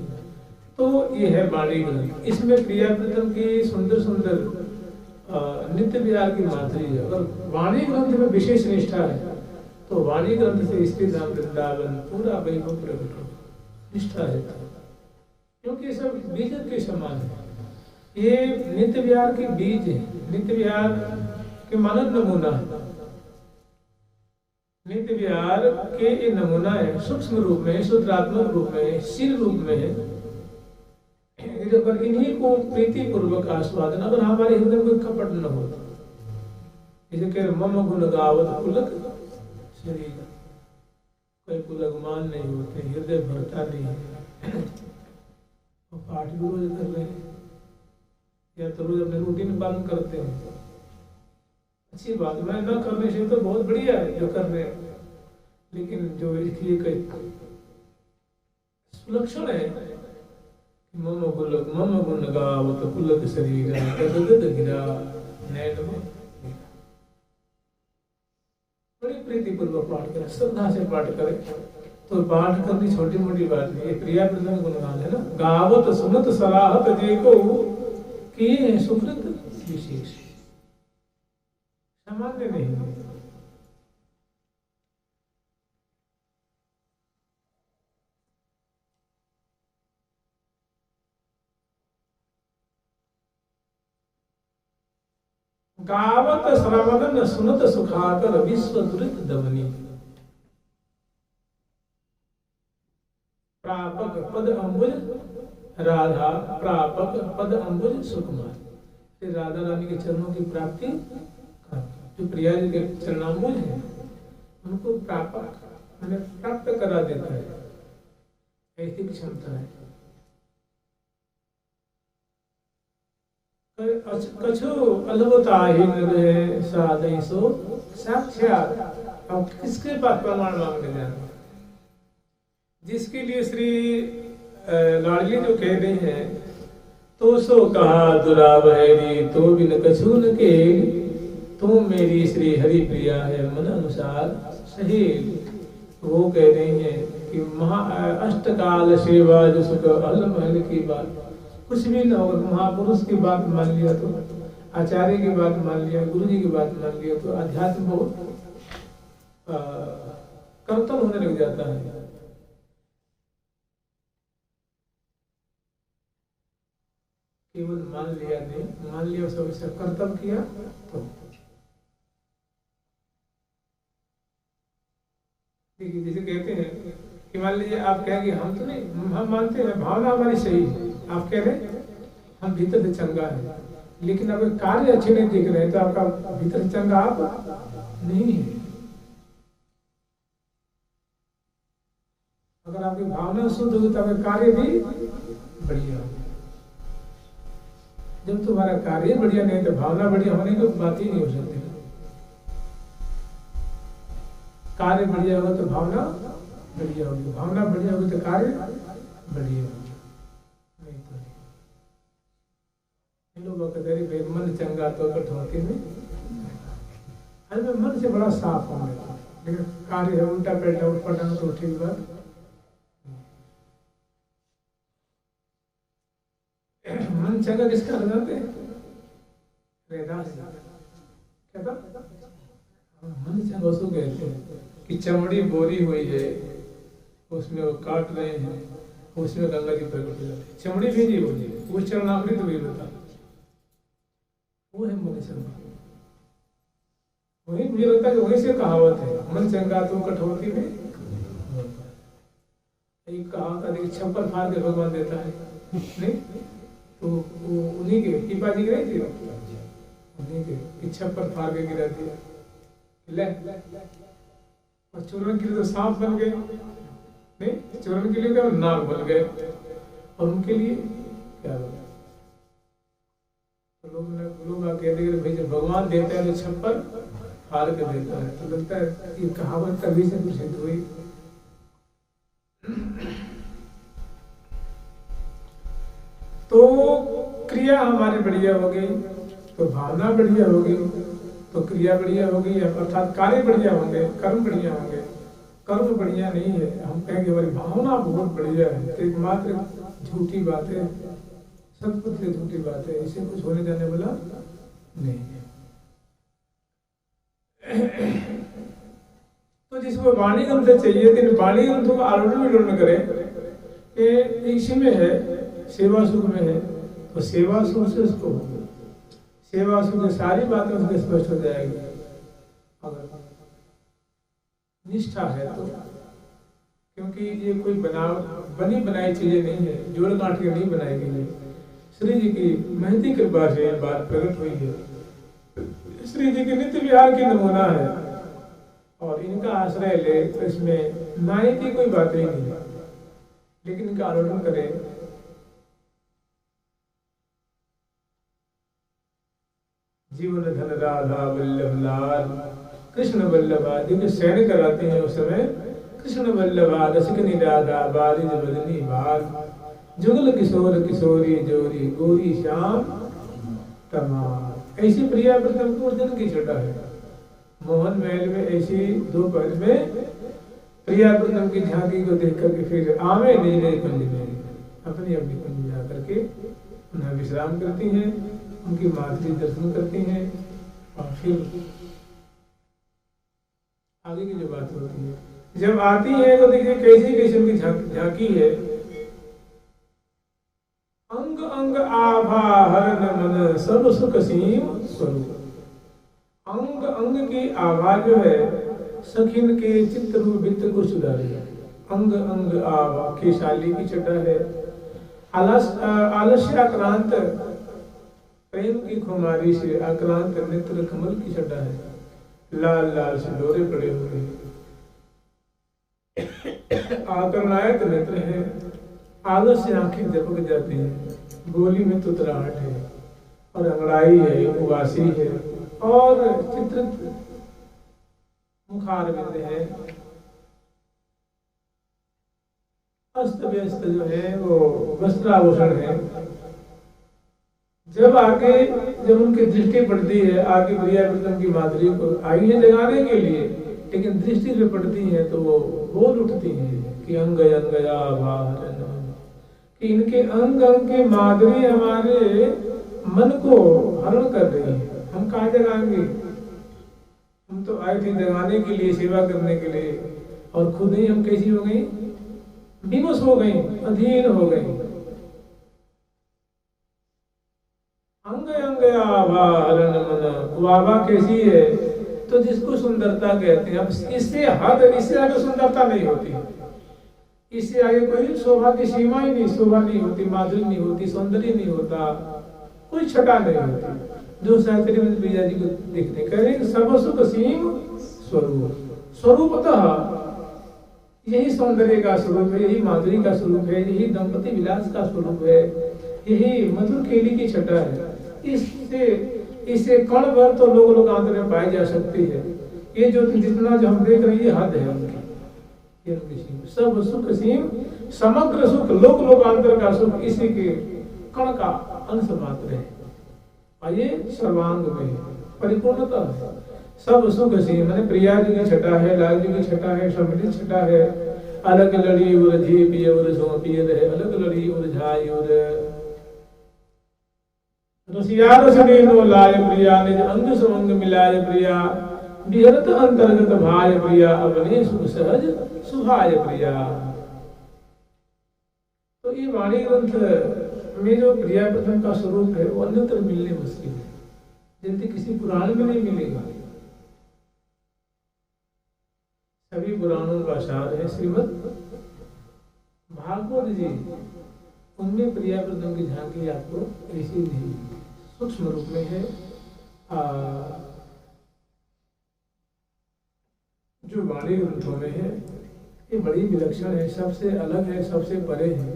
तो ये है वाणी ग्रंथ, इसमें प्रिया प्रीतम की सुंदर सुंदर नित्य विहार की माधुरी है। अगर वाणी ग्रंथ में विशेष निष्ठा है तो वाणी ग्रंथ से स्त्री धाम वृंदावन पूरा वैभव प्रकट हो, निष्ठा है, क्योंकि सब बीज के समान है। ये नित्य विहार के बीज है, नित्य विहार के मानव नमूना है, नित्य विहार के ये नमूना है, सूक्ष्म रूप में, सूत्रात्मक रूप में, शील रूप में है। अगर इन्हीं को प्रीति पूर्वक आस्वादन, अगर हमारे हृदय में कोई कपट न हो, जैसे कह रहे मम गुण गावत पुलक शरीर, कोई पुलगमान नहीं होते, हृदय भरता नहीं है, तो पाठ भी रोज कर रहे हैं या तो रोज अपने रूटीन पालन करते हैं, अच्छी बात। मैं न करने से तो बहुत बढ़िया है जो कर रहे हैं, लेकिन जो इसकी एक सुलक्षण है मम गुण गावत पुलक शरीर गिरा नैन में, बड़ी प्रीति पूर्वक पाठ करें, श्रद्धा से पाठ करें। तो पाठ करनी छोटी मोटी बात नहीं है, प्रिया प्रीतम गुणगान है ना। गावत सुनत सराहत देखो किए सुकृत विशेष, सामान्य नहीं है। गावत श्रवण सुनत सुखाकर विश्व दुरित दमनी, प्रापक पद अंबुज राधा, प्रापक पद अंबुज सुकुमार। राधा रानी के चरणों की प्राप्ति, जो प्रिया जी के चरणांबुज है उनको प्रापक मैंने प्राप्त करा देता है, ऐसी क्षमता है। कछु अलवताही साधई सो साक्षात। अब किसके पास प्रमाण मांगने जाना, जिसके लिए श्री लाडली जो कह रही है, तो सो कहा दुरावहरी तो बिन कछु न के, तुम मेरी श्री हरि प्रिया है मन अनुसार सहेल। वो कह रही है कि अष्टकाल सेवा जो सुख अल महल की बात, कुछ भी न हो, महापुरुष की बात मान लिया तो, आचार्य की बात मान लिया, गुरु जी की बात मान लिया तो अध्यात्म बहुत कर्तव्य होने लग जाता है। केवल मान लिया नहीं, मान लिया सब कर्तव्य किया तो देखिए, जैसे कहते हैं कि मान लीजिए आप कहेंगे हम तो नहीं, हम मानते हैं भावना हमारी सही है, आप कह रहे हम भीतर से चंगा है, लेकिन अगर कार्य अच्छे नहीं दिख रहे तो आपका भीतर से चंगा आप नहीं है। अगर आपकी भावना शुद्ध होगी तो आपका कार्य भी बढ़िया होगा। जब तुम्हारा कार्य बढ़िया नहीं तो भावना बढ़िया होने की बात ही नहीं हो सकती। कार्य बढ़िया होगा तो भावना बढ़िया होगी, भावना बढ़िया होगी तो कार्य बढ़िया होगा। लोग कहते मन चंगा तो कठौती में, अरे मन से बड़ा साफ होने लगा, लेकिन कार्य है उल्टा पेल्टा उठपटांग तो ठीक बात। मन चंगा किसका लगाते कहता मन चंगा उसको कहते हैं कि चमड़ी बोरी हुई है, उसमें वो काट रहे हैं, उसमें गंगा जी प्रकट हो जाती, चमड़ी भी नहीं होती, वो चरणामृत भी होता, वो है मन चंगा। वही मुझे लगता है कि वही से कहावत है, मन चंगा तो कठौती में। एक कहावत छप्पर फाड़ के भगवान देता है नहीं, तो वो उन्हीं के टीपा जी गिराई थी, उन्हीं के छप्पर फाड़ के गिरा दिया ले। और चूरन के लिए तो सांप बन गए, नहीं चूरन के लिए क्या नाग बन गए, और उनके लिए क्या बना। तो लोग कहते हैं भाई जब भगवान देता है तो छप्पर फाड़ के देता है, तो लगता है ये कहावत तभी से प्रसिद्ध हुई। तो क्रिया हमारी बढ़िया हो गई तो भावना बढ़िया होगी, तो क्रिया बढ़िया होगी, अर्थात कार्य बढ़िया होंगे, कर्म बढ़िया होंगे। कर्म बढ़िया नहीं है, हम कहेंगे हमारी भावना बहुत बढ़िया है, तो एकमात्र झूठी बात है, सतपुत से झूठी बात है, इसे कुछ होने जाने वाला नहीं है। तो जिसको वाणी ग्रंथ चाहिए तो वाणी ग्रंथों का आलोचन विलोचन करे कि इसी में है, सेवा सुख में है, तो सेवा सुख से उसको सेवा सुख में सारी बातें उसके स्पष्ट हो जाएगी। अगर निष्ठा है तो, क्योंकि ये कोई बनी बनाई चीजें नहीं है, जोड़ काट के नहीं बनाई गई है। श्री जी की महती कृपा से ये बात प्रकट हुई है। श्री जी के नित्य विहार की नमूना है, और इनका आश्रय ले तो इसमें नाई की कोई बात ही नहीं है, लेकिन इनका आलोचन करें। जीवन धन राधा वल्लभ लाल कृष्ण वल्लभा, जिनके शयन कराते हैं उस समय कृष्ण वल्लभा रसिकनी राधा बारिज बदनी बाल, जुगल किशोर किशोरी जोरी गोरी श्याम तमाल। ऐसी प्रिया प्रथम को अर्जुन की छटा है। मोहन महल में ऐसी दो पद में प्रिया प्रथम की झांकी को देख करके फिर आवे निज निज कुंज में, अपनी अपनी कुंज में जाकर के उन्हें विश्राम करती हैं, उनकी मातृ दर्शन करती हैं, और फिर आगे की जो बात होती है जब आती है तो देखिए कैसी कैसी उनकी झांकी है। अंग अंग आभा हरण मन सब सुख सीम स्वरूप। अंग अंग की आभा जो है सखिन के चित्त रूप वित्त को सुधारेगा। अंग अंग आभा केशाली की छटा है, आलस्य आक्रांत प्रेम की खुमारी से आक्रांत नेत्र कमल की छटा है, लाल लाल से डोरे पड़े हुए हैं, आकर्णायत नेत्र है, आलस से आंखें झपक जाती हैं, गोली में तुतराहट है, और अंगड़ाई है, उबासी है, और चित्रित मुखार बिंद है, अस्त व्यस्त जो है वो वस्त्राभूषण है। जब उनकी दृष्टि पड़ती है आगे प्रिया प्रथम की माधुरी को आई है जगाने के लिए, लेकिन दृष्टि में पड़ती है तो वो बोल उठती है कि अंग अंग आभा, कि इनके अंग अंग के माधुरी हमारे मन को हरण कर रही है। हम कहाँ जगाएंगे, हम तो आए थे जगाने के लिए, सेवा करने के लिए, और खुद ही हम कैसी हो गई, विवश हो गई, अधीन हो गई। अंग अंग आभा हरण मन, आभा कैसी है तो जिसको सुंदरता कहते हैं। अब इससे आगे सुंदरता नहीं होती, इससे आगे कोई शोभा की सीमा ही नहीं, शोभा नहीं होती, माधुरी नहीं होती, सौंदर्य नहीं होता, कोई छटा नहीं होती। जो शास्त्री में प्रिया जी को देखने करें सब सुख सीम स्वरूप, स्वरूपतः यही सौंदर्य का स्वरूप है, यही माधुरी का स्वरूप है, यही दंपति विलास का स्वरूप है, यही मधुर केली की छटा है। इससे कण भर तो लोग लोकांतर में पाई जा सकती है। ये जो जितना जो हम देख रहे हैं ये हद है उनकी। सब सुख सीम, समग्र सुख, लोक लोकांतर का सुख इसी के कण का अंश मात्र है, और ये सर्वांग में परिपूर्णता है। सब सुख सीम मैंने प्रिया जी की छटा है, लाल जी की छटा है, सम्मिलित छटा है। अलग लड़ी उलझी पिय उर सौंपिय रहे, अलग लड़ी उलझाई उर रसियार सनेनो लाय प्रिया, निज अंग समंग मिलाय प्रिया, विहरत अंतर्गत भाय प्रिया, अपने सुख सहज सुभाय प्रिया। तो ये वाणी ग्रंथ में जो प्रिया प्रथम का स्वरूप है वो अन्यत्र मिलने मुश्किल है, जल्दी किसी पुराण में नहीं मिलेगा। सभी पुराणों का सार है श्रीमद् भागवत जी, उनमें प्रियाव्रतम की झांकी आपको ऐसी नहीं सूक्ष्म रूप में है। जो वाणी ग्रंथों में है ये बड़ी विलक्षण है, सबसे अलग है, सबसे परे है।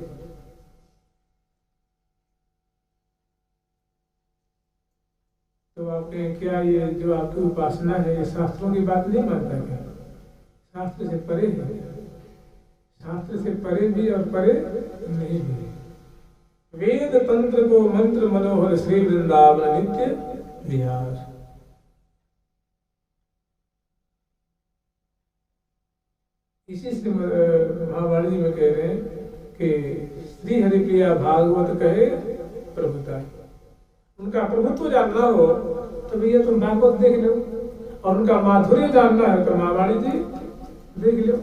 तो आपने क्या ये जो आपकी उपासना है ये शास्त्रों की बात नहीं मानता क्या? शास्त्र से परे है, शास्त्र से परे भी और परे नहीं भी। वेद तंत्र को मंत्र मनोहर श्री वृंदावन नित्य विहार। इसी से महावाणी में कह रहे हैं कि श्री हरिप्रिया भागवत कहे प्रभुता। उनका प्रभुत्व जानना हो तो भैया तुम भागवत देख लो, और उनका माधुर्य जानना है तो महावाणी जी देख लो।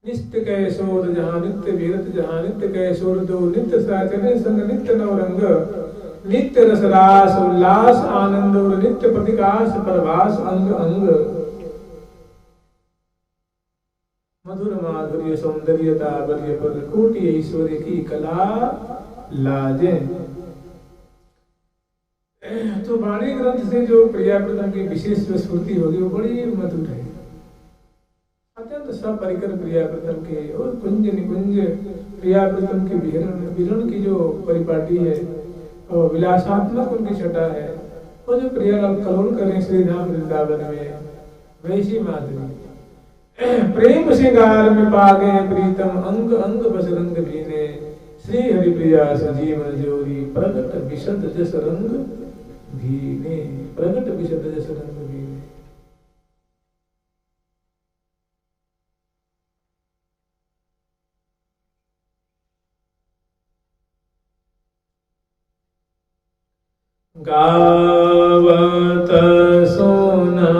नित्य कैशोर जहाँ नित्य विरत जहाँ नित्य कैशोर दो नित्य साचने संग नित्य नवरंग नित्य रसरास उल्लास आनंद और नित्य प्रतिकाश प्रभास अंग अंग मधुर माधुर्य सौंदर्यता बल्य पर कोटि ऐश्वर्य की कला लाजे। तो वाणी ग्रंथ से जो प्रियाव्रतम की विशेष स्फूर्ति होगी वो बड़ी मधुर है, अत्यंत सपरिकर प्रियाव्रतम के। और कुंज निकुंज प्रियाव्रतम के विहरण की जो परिपाटी है और विलासात्मक उनकी छटा है, वो जो प्रिया कलोल करें श्रीधाम वृंदावन में वैसी माधुरी। प्रेम श्रृंगार में पागे प्रीतम अंग अंग बसरंग भीने श्री हरिप्रिया सजीवन जोरी प्रगट विशद जस रंग भीने प्रगट विशद जस रंग भीने। गावत सोना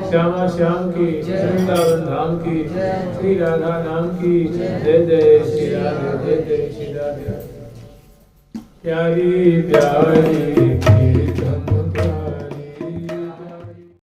श्यामा श्याम की, वृंदावन धाम की, श्री राधा नाम की जय जय श्री राधे, जय जय श्री राधे। प्यारी प्यारी